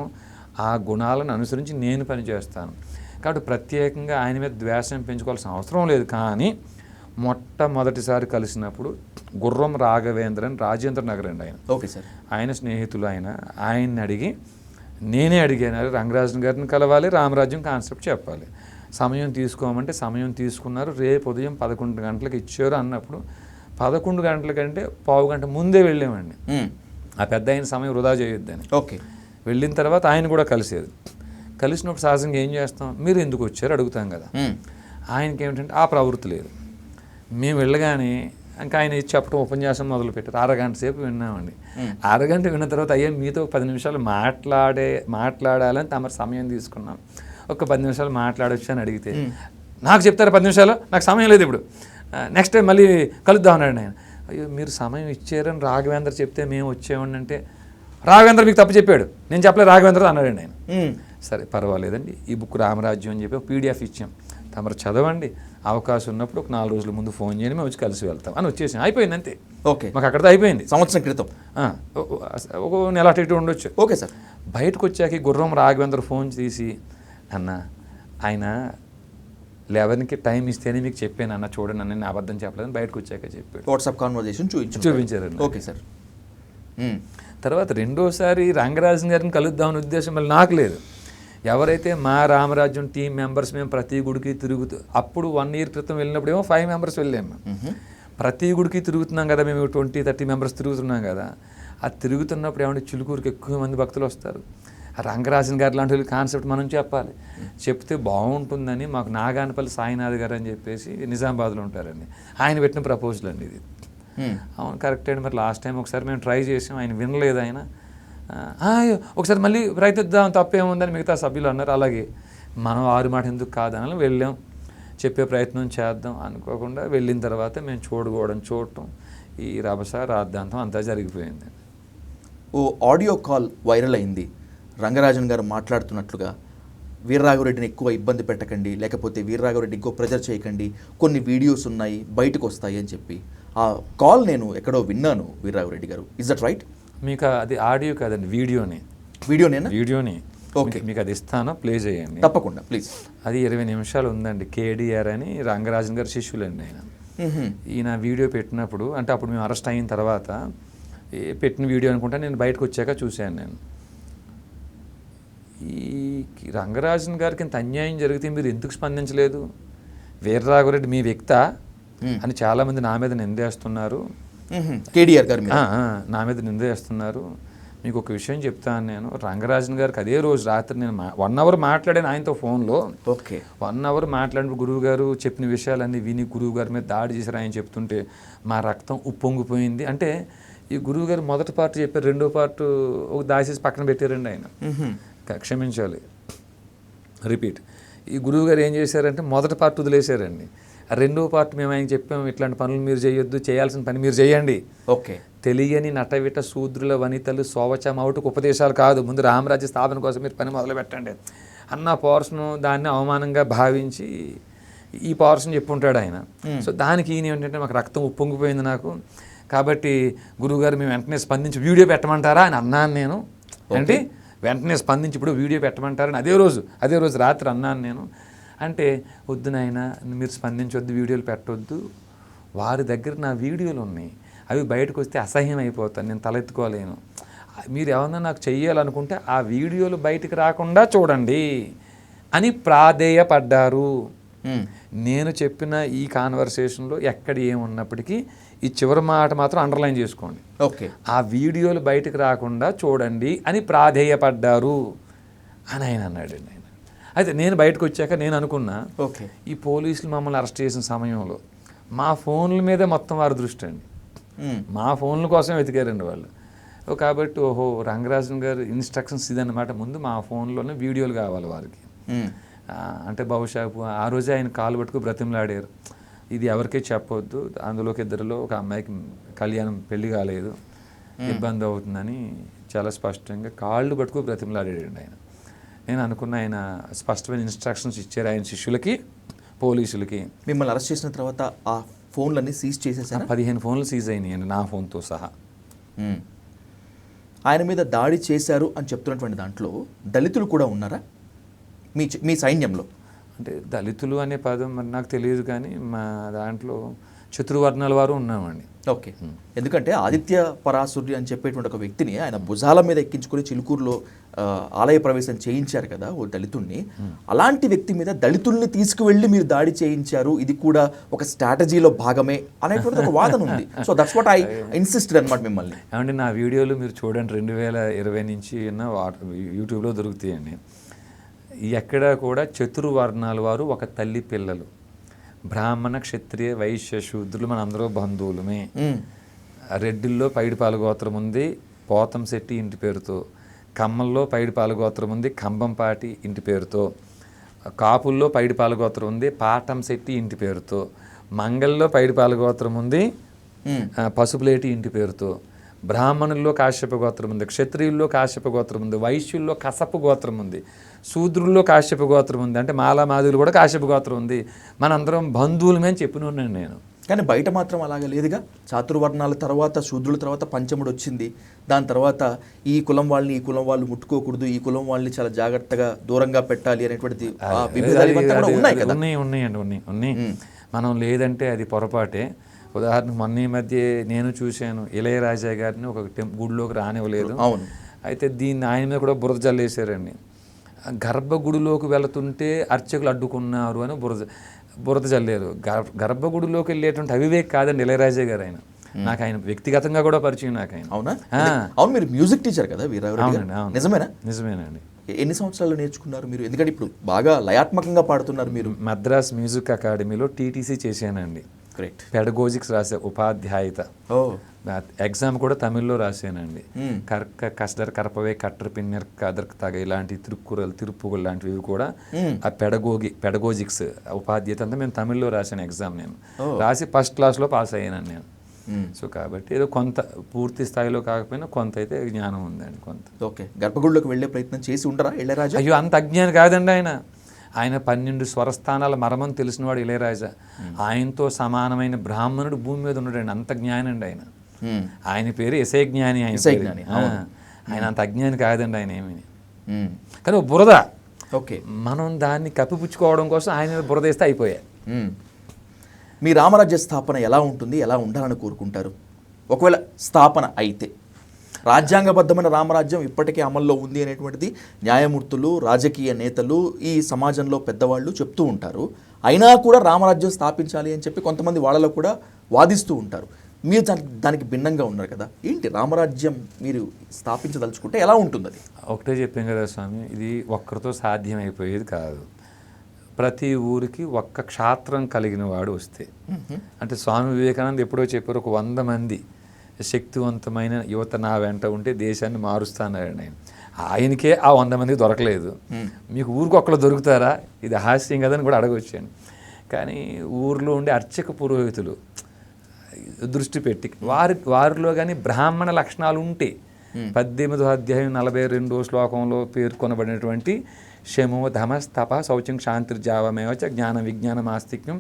ఆ గుణాలను అనుసరించి నేను పనిచేస్తాను. కాబట్టి ప్రత్యేకంగా ఆయన మీద ద్వేషం పెంచుకోవాల్సిన అవసరం లేదు. కానీ మొట్టమొదటిసారి కలిసినప్పుడు గుర్రం రాఘవేంద్రన్ రాజేంద్ర నగర్ అండి ఆయన. Okay sir. ఆయన స్నేహితులు ఆయన్ని అడిగి నేనే అడిగాను, రంగరాజన్ గారిని కలవాలి, రామరాజ్యం కాన్సెప్ట్ చెప్పాలి, సమయం తీసుకోమంటే సమయం తీసుకున్నారు. రేపు ఉదయం 11 గంటలకు ఇచ్చారు అన్నప్పుడు 11 గంటల కంటే పావు గంట ముందే వెళ్ళామండి. ఆ పెద్ద ఆయన సమయం వృధా చేయొద్దని. ఓకే. వెళ్ళిన తర్వాత ఆయన కూడా కలిసేది. కలిసినప్పుడు సహజంగా ఏం చేస్తాం, మీరు ఎందుకు వచ్చారు అడుగుతాం కదా. ఆయనకి ఏమిటంటే ఆ ప్రవృత్తి లేదు. మేము వెళ్ళగానే ఇంకా ఆయన చెప్పడం ఉపన్యాసం మొదలుపెట్టారు. అరగంట సేపు విన్నామండి. అరగంట విన్న తర్వాత అయ్యా మీతో 10 నిమిషాలు మాట్లాడాలని తమరు సమయం తీసుకున్నాం, ఒక 10 నిమిషాలు మాట్లాడొచ్చు అని అడిగితే నాకు చెప్తారా 10 నిమిషాలు, నాకు సమయం లేదు ఇప్పుడు, నెక్స్ట్ టైం మళ్ళీ కలుద్దాం అన్నాడు ఆయన. అయ్యో మీరు సమయం ఇచ్చారని రాఘవేంద్ర చెప్తే మేము వచ్చేవాడిని అంటే, రాఘవేంద్ర మీకు తప్పు చెప్పాడు, నేను చెప్పలేదు రాఘవేంద్ర అన్నాడండి ఆయన. సరే పర్వాలేదండి, ఈ బుక్ రామరాజ్యం అని చెప్పి PDF ఇచ్చాం, తమరు చదవండి, అవకాశం ఉన్నప్పుడు ఒక 4 రోజుల ముందు ఫోన్ చేయండి, మేము వచ్చి కలిసి వెళ్తాం అని వచ్చేసాం. అయిపోయింది అంతే. ఓకే. మాకు అక్కడితో అయిపోయింది. సంవత్సరం క్రితం ఒక నెల అటు ఇటు ఉండొచ్చు. Okay sir. బయటకు వచ్చాక గుర్రం రాఘవేంద్ర ఫోన్ తీసి, అన్న ఆయన 11కి టైం ఇస్తేనే మీకు చెప్పాను అన్న, చూడండి అన్న నేను అబద్ధం చెప్పలేదని బయటకు వచ్చాక చెప్పాడు. వాట్సాప్ కాన్వర్జేషన్ చూపించారండి. Okay sir. తర్వాత రెండోసారి రంగరాజన్ గారిని కలుద్దామని ఉద్దేశం మళ్ళీ నాకు లేదు. ఎవరైతే మా రామరాజ్యం టీం మెంబర్స్ మేము ప్రతి గుడికి తిరుగుతూ, అప్పుడు 1 year క్రితం వెళ్ళినప్పుడు ఏమో 5 members వెళ్ళాము. ప్రతి గుడికి తిరుగుతున్నాం కదా, మేము 20-30 members తిరుగుతున్నాం కదా. ఆ తిరుగుతున్నప్పుడు ఏమంటే చిలుకూరుకి ఎక్కువ మంది భక్తులు వస్తారు. రంగరాజన్ గారు లాంటి కాన్సెప్ట్ మనం చెప్పాలి, చెప్తే బాగుంటుందని మాకు నాగానపల్లి సాయినాథ్ గారు అని చెప్పేసి నిజామాబాద్లో ఉంటారండి, ఆయన పెట్టిన ప్రపోజల్ అండి ఇది. అవును కరెక్ట్ అండి. మరి లాస్ట్ టైం ఒకసారి మేము ట్రై చేసాం, ఆయన వినలేదు. ఆయన ఒకసారి మళ్ళీ ప్రయత్నిద్దాం తప్పేముందని మిగతా సభ్యులు అన్నారు. అలాగే మనం 6 మాట ఎందుకు కాదని వెళ్ళాం, చెప్పే ప్రయత్నం చేద్దాం అనుకోకుండా వెళ్ళిన తర్వాత మేము చూడటం ఈ రభస రాద్ధాంతం అంతా జరిగిపోయింది. ఓ ఆడియో కాల్ వైరల్ అయింది, రంగరాజన్ గారు మాట్లాడుతున్నట్లుగా, వీర్రాఘవరెడ్డిని ఎక్కువ ఇబ్బంది పెట్టకండి, లేకపోతే వీర్రాఘవరెడ్డి ఎక్కువ ప్రెజర్ చేయకండి, కొన్ని వీడియోస్ ఉన్నాయి బయటకు వస్తాయి అని చెప్పి. ఆ కాల్ నేను ఎక్కడో విన్నాను వీర్రాఘవరెడ్డి గారు. Is that right? మీకు అది ఆడియో కాదండి, వీడియోనే. వీడియోనే. ఓకే. మీకు అది ఇస్తాను, ప్లే చేయండి. తప్పకుండా ప్లీజ్. అది 20 నిమిషాలు ఉందండి. KDR అని రంగరాజన్ గారు శిష్యులండి ఆయన. ఈయన వీడియో పెట్టినప్పుడు, అంటే అప్పుడు మేము అరెస్ట్ అయిన తర్వాత పెట్టిన వీడియో అనుకుంటా, నేను బయటకు వచ్చాక చూశాను. నేను ఈ రంగరాజన్ గారికి ఇంత అన్యాయం జరిగితే మీరు ఎందుకు స్పందించలేదు, వీర్రాఘవరెడ్డి మీ వ్యక్తా అని చాలామంది నా మీద నిందేస్తున్నారు. KDR గారు నా మీద నిందేస్తున్నారు. మీకు ఒక విషయం చెప్తాను, నేను రంగరాజన్ గారికి అదే రోజు రాత్రి నేను 1 hour మాట్లాడాను ఆయనతో ఫోన్లో. ఓకే. 1 hour మాట్లాడినప్పుడు గురువు గారు చెప్పిన విషయాలన్నీ విని గురువు గారి మీద దాడి చేశారు. ఆయన చెప్తుంటే మా రక్తం ఉప్పొంగిపోయింది. అంటే ఈ గురువు గారు మొదటి పార్ట్ చెప్పారు, రెండో పార్ట్ ఒక దాచేసి పక్కన పెట్టారండి ఆయన. క్షమించాలి, రిపీట్. ఈ గురువు గారు ఏం చేశారంటే మొదటి పార్ట్ వదిలేశారండి. రెండో పార్ట్ మేము ఆయన చెప్పాము, ఇట్లాంటి పనులు మీరు చేయొద్దు, చేయాల్సిన పని మీరు చేయండి. ఓకే. తెలియని నటవిట శూద్రుల వనితలు శోవచమౌటుకు ఉపదేశాలు కాదు, ముందు రామరాజ్య స్థాపన కోసం మీరు పని మొదలు పెట్టండి అన్న పోర్షను దాన్ని అవమానంగా భావించి ఈ పోర్షన్ చెప్పుంటాడు ఆయన. సో దానికి ఈయన ఏంటంటే మాకు రక్తం ఉప్పొంగిపోయింది నాకు, కాబట్టి గురువుగారు మేము వెంటనే స్పందించి వీడియో పెట్టమంటారా అని అన్నాను నేను. అంటే వెంటనే స్పందించి ఇప్పుడు వీడియో పెట్టమంటారని అదే రోజు రాత్రి అన్నాను నేను. అంటే వద్దు నాయన మీరు స్పందించొద్దు, వీడియోలు పెట్టొద్దు, వారి దగ్గర నా వీడియోలు ఉన్నాయి, అవి బయటకు వస్తే అసహ్యం అయిపోతాను, నేను తలెత్తుకోలేను, మీరు ఏమన్నా నాకు చెయ్యాలనుకుంటే ఆ వీడియోలు బయటికి రాకుండా చూడండి అని ప్రాధేయపడ్డారు. నేను చెప్పిన ఈ కాన్వర్సేషన్లో ఎక్కడ ఏమున్నప్పటికీ ఈ చివరి మాట మాత్రం అండర్లైన్ చేసుకోండి. ఓకే. ఆ వీడియోలు బయటకు రాకుండా చూడండి అని ప్రాధేయపడ్డారు అని ఆయన అన్నాడండి. ఆయన అయితే నేను బయటకు వచ్చాక నేను అనుకున్నా, ఓకే, ఈ పోలీసులు మమ్మల్ని అరెస్ట్ చేసిన సమయంలో మా ఫోన్ల మీదే మొత్తం వారి దృష్టి అండి, మా ఫోన్ల కోసం వెతికారండి వాళ్ళు. కాబట్టి ఓహో రంగరాజన్ గారు ఇన్స్ట్రక్షన్స్ ఇదన్నమాట, ముందు మా ఫోన్లోనే వీడియోలు కావాలి వారికి. అంటే బహుశా ఆ రోజే ఆయన కాలు పట్టుకు బ్రతిమలాడారు, ఇది ఎవరికీ చెప్పొద్దు, అందులోకి ఇద్దరిలో ఒక అమ్మాయికి కళ్యాణం పెళ్లి కాలేదు, ఇబ్బంది అవుతుందని చాలా స్పష్టంగా కాళ్ళు పట్టుకు బ్రతిమలాడాడండి ఆయన. నేను అనుకున్న ఆయన స్పష్టమైన ఇన్స్ట్రక్షన్స్ ఇచ్చారు ఆయన శిష్యులకి, పోలీసులకి. మిమ్మల్ని అరెస్ట్ చేసిన తర్వాత ఆ ఫోన్లన్నీ సీజ్ చేసేసారా? 15 ఫోన్లు సీజ్ అయినాయండి, నా ఫోన్తో సహా. ఆయన మీద దాడి చేశారు అని చెప్తున్నటువంటి దాంట్లో దళితులు కూడా ఉన్నారా మీ సైన్యంలో? అంటే దళితులు అనే పదం మరి నాకు తెలియదు, కానీ మా దాంట్లో చతుర్వర్ణాల వారు ఉన్నామండి. ఓకే. ఎందుకంటే ఆదిత్య పరాశుర్రి అని చెప్పేటువంటి ఒక వ్యక్తిని ఆయన భుజాల మీద ఎక్కించుకొని చిలుకూరులో ఆలయ ప్రవేశం చేయించారు కదా ఓ దళితుణ్ణి. అలాంటి వ్యక్తి మీద దళితుల్ని తీసుకువెళ్ళి మీరు దాడి చేయించారు, ఇది కూడా ఒక స్ట్రాటజీలో భాగమే అనేటువంటి ఒక వాదన ఉంది. So that's what I insisted అనమాట మిమ్మల్ని. ఏమంటే నా వీడియోలు మీరు చూడండి, 2020 నుంచి యూట్యూబ్లో దొరుకుతాయండి. ఎక్కడ కూడా చతుర్వర్ణాల వారు ఒక తల్లి పిల్లలు, బ్రాహ్మణ, క్షత్రియ, వైశ్య, శూద్రులు మన అందరూ బంధువులమే. రెడ్డిల్లో పైడిపాల గోత్రం ఉంది పోతంశెట్టి ఇంటి పేరుతో, కమ్మల్లో పైడిపాల గోత్రం ఉంది కంబంపాటి ఇంటి పేరుతో, కాపుల్లో పైడిపాల గోత్రం ఉంది పాటంశెట్టి ఇంటి పేరుతో, మంగల్లో పైడిపాల గోత్రం ఉంది పసుపులేటి ఇంటి పేరుతో, బ్రాహ్మణుల్లో కాశ్యప గోత్రం ఉంది, క్షత్రియుల్లో కాశ్యప గోత్రం ఉంది, వైశ్యుల్లో కసపు గోత్రం ఉంది, శూద్రుల్లో కాశ్యప గోత్రం ఉంది. అంటే మాలామాదులు కూడా కాశ్యప గోత్రం ఉంది. మనందరం బంధువులమే అని చెప్పినాను నేను. కానీ బయట మాత్రం అలాగే లేదుగా. చాతుర్వర్ణాల తర్వాత శూద్రుల తర్వాత పంచముడు వచ్చింది. దాని తర్వాత ఈ కులం వాళ్ళని ఈ కులం వాళ్ళు ముట్టుకోకూడదు, ఈ కులం వాళ్ళని చాలా జాగ్రత్తగా దూరంగా పెట్టాలి అనేటువంటి ఉన్నాయి. మనం లేదంటే అది పొరపాటే. ఉదాహరణ మొన్న ఈ మధ్య నేను చూశాను, ఇళయరాజా గారిని ఒక గుడిలోకి రానివ్వలేదు. అవును. అయితే దీన్ని ఆయన మీద కూడా బురద జల్లేశారండి. గర్భగుడిలోకి వెళుతుంటే అర్చకులు అడ్డుకున్నారు అని బురద జల్లేరు. గర్భగుడిలోకి వెళ్ళేటువంటి అవివేక్ కాదండి ఇళయరాజా గారు. ఆయన నాకు ఆయన వ్యక్తిగతంగా కూడా పరిచయం. నాకు ఆయన. అవునా? అవును, మీరు మ్యూజిక్ టీచర్ కదా వీరారెడ్డి గారు. నిజమేనా? నిజమేనండి. ఎన్ని సంవత్సరాలు నేర్చుకున్నారు మీరు? ఎందుకంటే ఇప్పుడు బాగా లయాత్మకంగా పాడుతున్నారు మీరు. మద్రాస్ మ్యూజిక్ అకాడమీలో టీటీసీ చేశానండి. గ్రేట్. పెడగోజిక్స్ రాసే ఉపాధ్యాయత. ఎగ్జామ్ కూడా తమిళ్లో రాశానండి. కస్దర్ కరపవే కట్టర్ పిన్నర్ కదర్ తగ ఇలాంటి తిరుప్పుగలు లాంటివి కూడా ఆ పెడగోజిక్స్ ఉపాధ్యాయత అంతా మేము తమిళ్లో రాశాను ఎగ్జామ్. నేను రాసి ఫస్ట్ క్లాస్లో పాస్ అయ్యాను నేను. సో కాబట్టి ఏదో కొంత పూర్తి స్థాయిలో కాకపోయినా కొంత అయితే జ్ఞానం ఉందండి. కొంత. ఓకే. గర్భగుడిలోకి వెళ్ళే ప్రయత్నం చేసి ఉంటారా ఇళయరాజా? అయ్యో, అంత అజ్ఞాని కాదండి ఆయన. ఆయన 12 స్వరస్థానాల మర్మం తెలిసినవాడు ఇళయరాజా. ఆయనతో సమానమైన బ్రాహ్మణుడు భూమి మీద ఉన్నాడండి. అంత జ్ఞాని అండి ఆయన. ఆయన పేరు ఎసే జ్ఞాని. ఆయన అంత అజ్ఞాని కాదండి ఆయన ఏమీ. కానీ బురద. ఓకే. మనం దాన్ని కప్పిపుచ్చుకోవడం కోసం ఆయన బురద వేస్తే అయిపోయాయి. మీ రామరాజ్య స్థాపన ఎలా ఉంటుంది, ఎలా ఉండాలని కోరుకుంటారు? ఒకవేళ స్థాపన అయితే రాజ్యాంగబద్ధమైన రామరాజ్యం ఇప్పటికే అమల్లో ఉంది అనేటువంటిది న్యాయమూర్తులు, రాజకీయ నేతలు, ఈ సమాజంలో పెద్దవాళ్ళు చెప్తూ ఉంటారు. అయినా కూడా రామరాజ్యం స్థాపించాలి అని చెప్పి కొంతమంది వాళ్ళలో కూడా వాదిస్తూ ఉంటారు. మీరు దానికి భిన్నంగా ఉన్నారు కదా. ఏంటి రామరాజ్యం మీరు స్థాపించదలుచుకుంటే ఎలా ఉంటుంది? అది ఒకటే చెప్పాం కదా స్వామి, ఇది ఒక్కరితో సాధ్యమైపోయేది కాదు. ప్రతి ఊరికి ఒక్క క్షాత్రం కలిగిన వాడు వస్తే, అంటే స్వామి వివేకానంద ఎప్పుడో చెప్పారు, ఒక 100 మంది శక్తివంతమైన యువత నా వెంట ఉంటే దేశాన్ని మారుస్తానని. ఆయనకే ఆ 100 మందికి దొరకలేదు. మీకు ఊరికి ఒక్కరు దొరుకుతారా? ఇది హాస్యం కదని కూడా అడగొచ్చాను. కానీ ఊర్లో ఉండే అర్చక పురోహితులు దృష్టి పెట్టి వారిలో కానీ బ్రాహ్మణ లక్షణాలు ఉంటే 18వ అధ్యాయం 42వ శ్లోకంలో పేర్కొనబడినటువంటి శము ధమస్తప శౌచం క్షాంతిర్జావమేవచ జ్ఞాన విజ్ఞానం ఆస్తిక్యం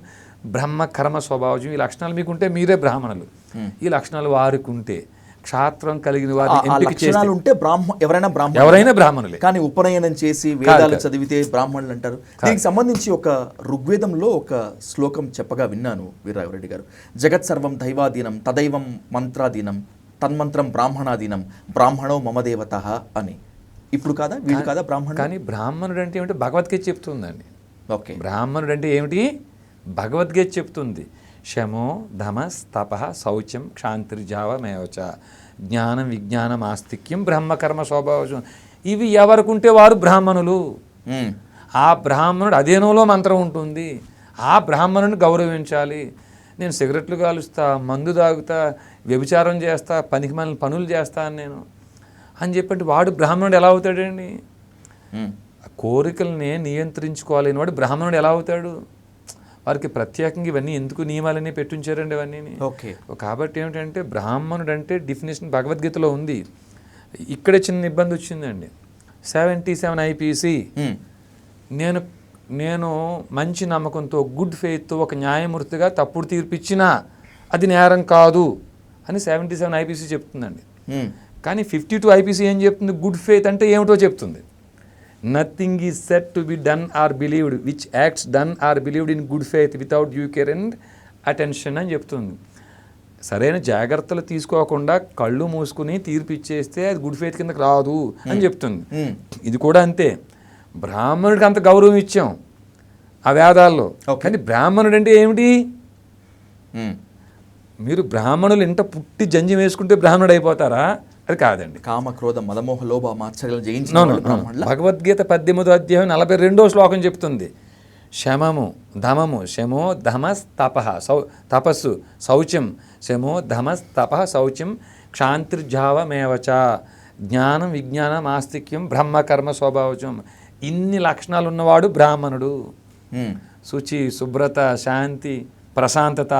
బ్రహ్మ కర్మ స్వభావం, ఈ లక్షణాలు మీకుంటే మీరే బ్రాహ్మణులు. ఈ లక్షణాలు వారికి ఉంటే క్షాత్రం కలిగిన వారిని ఉంటే ఎవరైనా బ్రాహ్మణులే. కానీ ఉపనయనం చేసి వేదాలు చదివితే బ్రాహ్మణులు అంటారు. దీనికి సంబంధించి ఒక ఋగ్వేదంలో ఒక శ్లోకం చెప్పగా విన్నాను వీరరాఘవరెడ్డి గారు. జగత్ సర్వం దైవాధీనం తదైవం మంత్రాధీనం తన్మంత్రం బ్రాహ్మణాధీనం బ్రాహ్మణో మమ దేవతః అని. ఇప్పుడు కాదా వీళ్ళు కాదా బ్రాహ్మణుడు? కానీ బ్రాహ్మణుడు అంటే ఏమిటి? భగవద్గీత చెప్తుందండి. ఓకే. బ్రాహ్మణుడు అంటే ఏమిటి? భగవద్గీత చెప్తుంది. శమో ధమస్ తప శౌచం క్షాంతిర్జావమేవచ జ్ఞానం విజ్ఞానం ఆస్తిక్యం బ్రహ్మకర్మ స్వభావం. ఇవి ఎవరికుంటే వారు బ్రాహ్మణులు. ఆ బ్రాహ్మణుడు అదేనోలో మంత్రం ఉంటుంది. ఆ బ్రాహ్మణుని గౌరవించాలి. నేను సిగరెట్లు కాలుస్తా, మందు తాగుతా, వ్యభిచారం చేస్తా, పనికిమాలిన పనులు చేస్తాను నేను అని చెప్పంటే వాడు బ్రాహ్మణుడు ఎలా అవుతాడండి? కోరికల్ని నియంత్రించుకోలేని వాడు బ్రాహ్మణుడు ఎలా అవుతాడు? వారికి ప్రత్యేకంగా ఇవన్నీ ఎందుకు నియమాలన్నీ పెట్టించారండి ఇవన్నీ. ఓకే. కాబట్టి ఏమిటంటే బ్రాహ్మణుడు అంటే డెఫినేషన్ భగవద్గీతలో ఉంది. ఇక్కడే చిన్న ఇబ్బంది వచ్చిందండి. 77 ఐపీసీ నేను మంచి నమ్మకంతో గుడ్ ఫెయిత్తో ఒక న్యాయమూర్తిగా తప్పుడు తీర్పిచ్చినా అది నేరం కాదు అని 77 ఐపీసీ చెప్తుందండి. కానీ 52 ఐపీసీ ఏం చెప్తుంది? గుడ్ ఫెయిత్ అంటే ఏమిటో చెప్తుంది. Nothing is set to be done or believed which acts done or believed in good faith without due care and attention అని చెప్తుంది. సరైన జాగ్రత్తలు తీసుకోకుండా కళ్ళు మూసుకుని తీర్పు ఇచ్చేస్తే అది గుడ్ ఫెయిత్ కిందకి రాదు అని చెప్తుంది. ఇది కూడా అంతే. బ్రాహ్మణుడికి అంత గౌరవం ఇచ్చాం ఆ వేదాల్లో. కానీ బ్రాహ్మణుడు అంటే ఏమిటి? మీరు బ్రాహ్మణులు ఇంట పుట్టి జంజి వేసుకుంటే బ్రాహ్మణుడు అయిపోతారా? అది కాదండి. కామ క్రోధ మదమోహ లోభ మాత్సర్యాలు జయించిన భగవద్గీత 18వ అధ్యాయం 42వ శ్లోకం చెప్తుంది. శమము ధమము శమో ధమస్ తపః తపస్సు శౌచం శమో ధమస్ తపః శౌచం క్షాంతిర్జావమేవచ జ్ఞానం విజ్ఞానం ఆస్తిక్యం బ్రహ్మకర్మ స్వభావచం. ఇన్ని లక్షణాలు ఉన్నవాడు బ్రాహ్మణుడు. శుచి, శుభ్రత, శాంతి, ప్రశాంతత,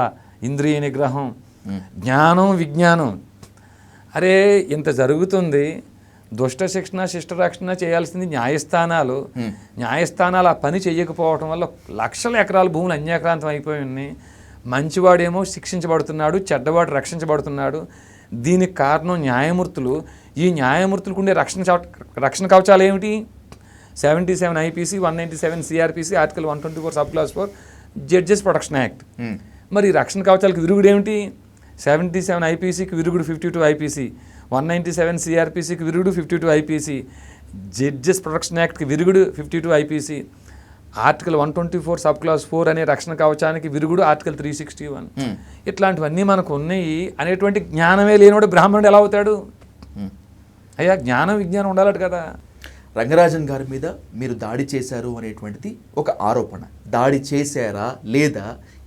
ఇంద్రియ నిగ్రహం, జ్ఞానం, విజ్ఞానం. అరే ఇంత జరుగుతుంది. దుష్ట శిక్షణ శిష్ట రక్షణ చేయాల్సింది న్యాయస్థానాలు. న్యాయస్థానాలు ఆ పని చేయకపోవడం వల్ల లక్షల ఎకరాల భూములు అన్యాక్రాంతం అయిపోయి ఉన్నాయి. మంచివాడేమో శిక్షించబడుతున్నాడు, చెడ్డవాడు రక్షించబడుతున్నాడు. దీనికి కారణం న్యాయమూర్తులు. ఈ న్యాయమూర్తులకు ఉండే రక్షణ కవచాలు ఏమిటి? 77 IPC, 197 CrPC, article 124 sub class 4 judges protection act. మరి రక్షణ కవచాలకు విరుగుడు ఏమిటి? 77 ఐపీసీకి విరుగుడు 52 ఐపీసీ, 197 సిఆర్పిసికి విరుగుడు 52 ఐపీసీ, జడ్జెస్ ప్రొటెక్షన్ యాక్ట్కి విరుగుడు 52 ఐపీసీ, ఆర్టికల్ 124 సబ్ క్లాస్ 4 అనే రక్షణ కవచానికి విరుగుడు ఆర్టికల్ 361. ఇట్లాంటివన్నీ మనకు ఉన్నాయి అనేటువంటి జ్ఞానమే లేనివాడు బ్రాహ్మణుడు ఎలా అవుతాడు? అయ్యా జ్ఞానం విజ్ఞానం ఉండాలట కదా. రంగరాజన్ గారి మీద మీరు దాడి చేశారు అనేటువంటిది ఒక ఆరోపణ. దాడి చేశారా లేదా,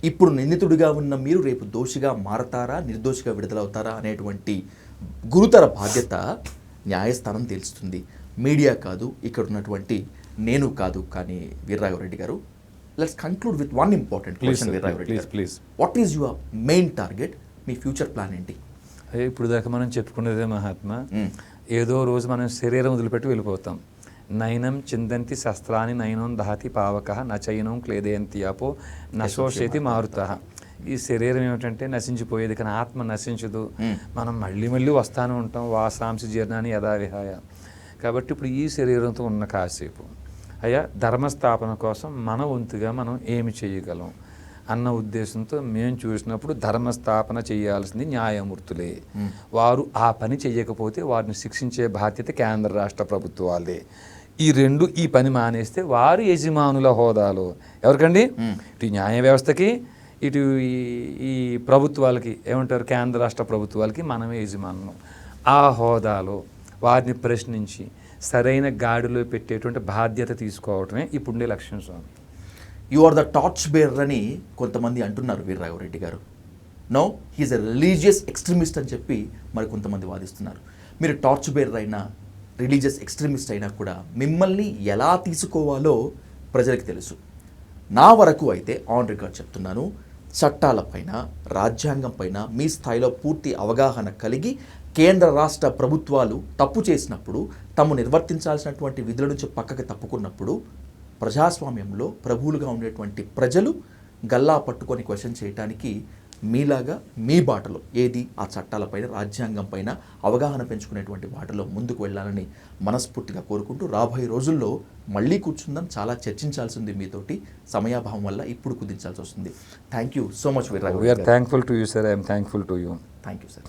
ఇప్పుడు నిందితుడిగా ఉన్న మీరు రేపు దోషిగా మారతారా, నిర్దోషిగా విడుదలవుతారా అనేటువంటి గురుతర బాధ్యత న్యాయస్థానం తెలుస్తుంది. మీడియా కాదు, ఇక్కడ ఉన్నటువంటి నేను కాదు. కానీ వీర్రాఘవరెడ్డి గారు, let's conclude with one important question. Veeraraghava Reddy గారు, what is your main target? మీ ఫ్యూచర్ ప్లాన్ ఏంటి? ఇప్పుడు దాకా మనం చెప్పుకునేదే మహాత్మా, ఏదో రోజు మనం శరీరం వదిలిపెట్టి వెళ్ళిపోతాం. నయనం చిందంతి శస్త్రాన్ని నయనం దహతి పావక నచైనం క్లేదయంతి అపో నశోషేతి మారుత. ఈ శరీరం ఏమిటంటే నశించిపోయేది, కానీ ఆత్మ నశించదు. మనం మళ్ళీ మళ్ళీ వస్తానే ఉంటాం. వాసాంశ జీర్ణాన్ని యథావిహాయ. కాబట్టి ఇప్పుడు ఈ శరీరంతో ఉన్న కాసేపు అయ్యా ధర్మస్థాపన కోసం మన వంతుగా మనం ఏమి చేయగలం అన్న ఉద్దేశంతో మేము చూసినప్పుడు ధర్మస్థాపన చేయాల్సింది న్యాయమూర్తులే. వారు ఆ పని చేయకపోతే వారిని శిక్షించే బాధ్యత కేంద్ర రాష్ట్ర ప్రభుత్వాలే. ఈ రెండు ఈ పని మానేస్తే వారు యజమానుల హోదాలో ఎవరికండి? ఇటు న్యాయ వ్యవస్థకి, ఇటు ఈ ప్రభుత్వాలకి ఏమంటారు, కేంద్ర రాష్ట్ర ప్రభుత్వాలకి మనమే యజమానులు. ఆ హోదాలో వారిని ప్రశ్నించి సరైన గాడిలో పెట్టేటువంటి బాధ్యత తీసుకోవటమే ఇప్పుడుండే లక్ష్యం. Swami, you are the torch bearer అని కొంతమంది అంటున్నారు వీర్రాఘవరెడ్డి గారు. No, he's a religious extremist అని చెప్పి మరి కొంతమంది వాదిస్తున్నారు. మీరు టార్చ్ బేరర్ అయినా రిలీజియస్ ఎక్స్ట్రీమిస్ట్ అయినా కూడా మిమ్మల్ని ఎలా తీసుకోవాలో ప్రజలకు తెలుసు. నా వరకు అయితే ఆన్ రికార్డ్ చెప్తున్నాను, చట్టాలపైన, రాజ్యాంగం పైన మీ స్థాయిలో పూర్తి అవగాహన కలిగి కేంద్ర రాష్ట్ర ప్రభుత్వాలు తప్పు చేసినప్పుడు, తాము నిర్వర్తించాల్సినటువంటి విధుల నుంచి పక్కకి తప్పుకున్నప్పుడు, ప్రజాస్వామ్యంలో ప్రభువులుగా ఉండేటువంటి ప్రజలు గల్లా పట్టుకొని క్వశ్చన్ చేయడానికి మీలాగా మీ బాటలో ఏది ఆ చట్టాలపైన, రాజ్యాంగం పైన అవగాహన పెంచుకునేటువంటి బాటలో ముందుకు వెళ్ళాలని మనస్ఫూర్తిగా కోరుకుంటూ, రాబోయే రోజుల్లో మళ్ళీ కూర్చుందాం. చాలా చర్చించాల్సింది మీతోటి, సమయాభావం వల్ల ఇప్పుడు కుదించాల్సి వస్తుంది. Thank you so much Veeraraghava Reddy. Thankful to you sir. I'm thankful to you. Thank you sir.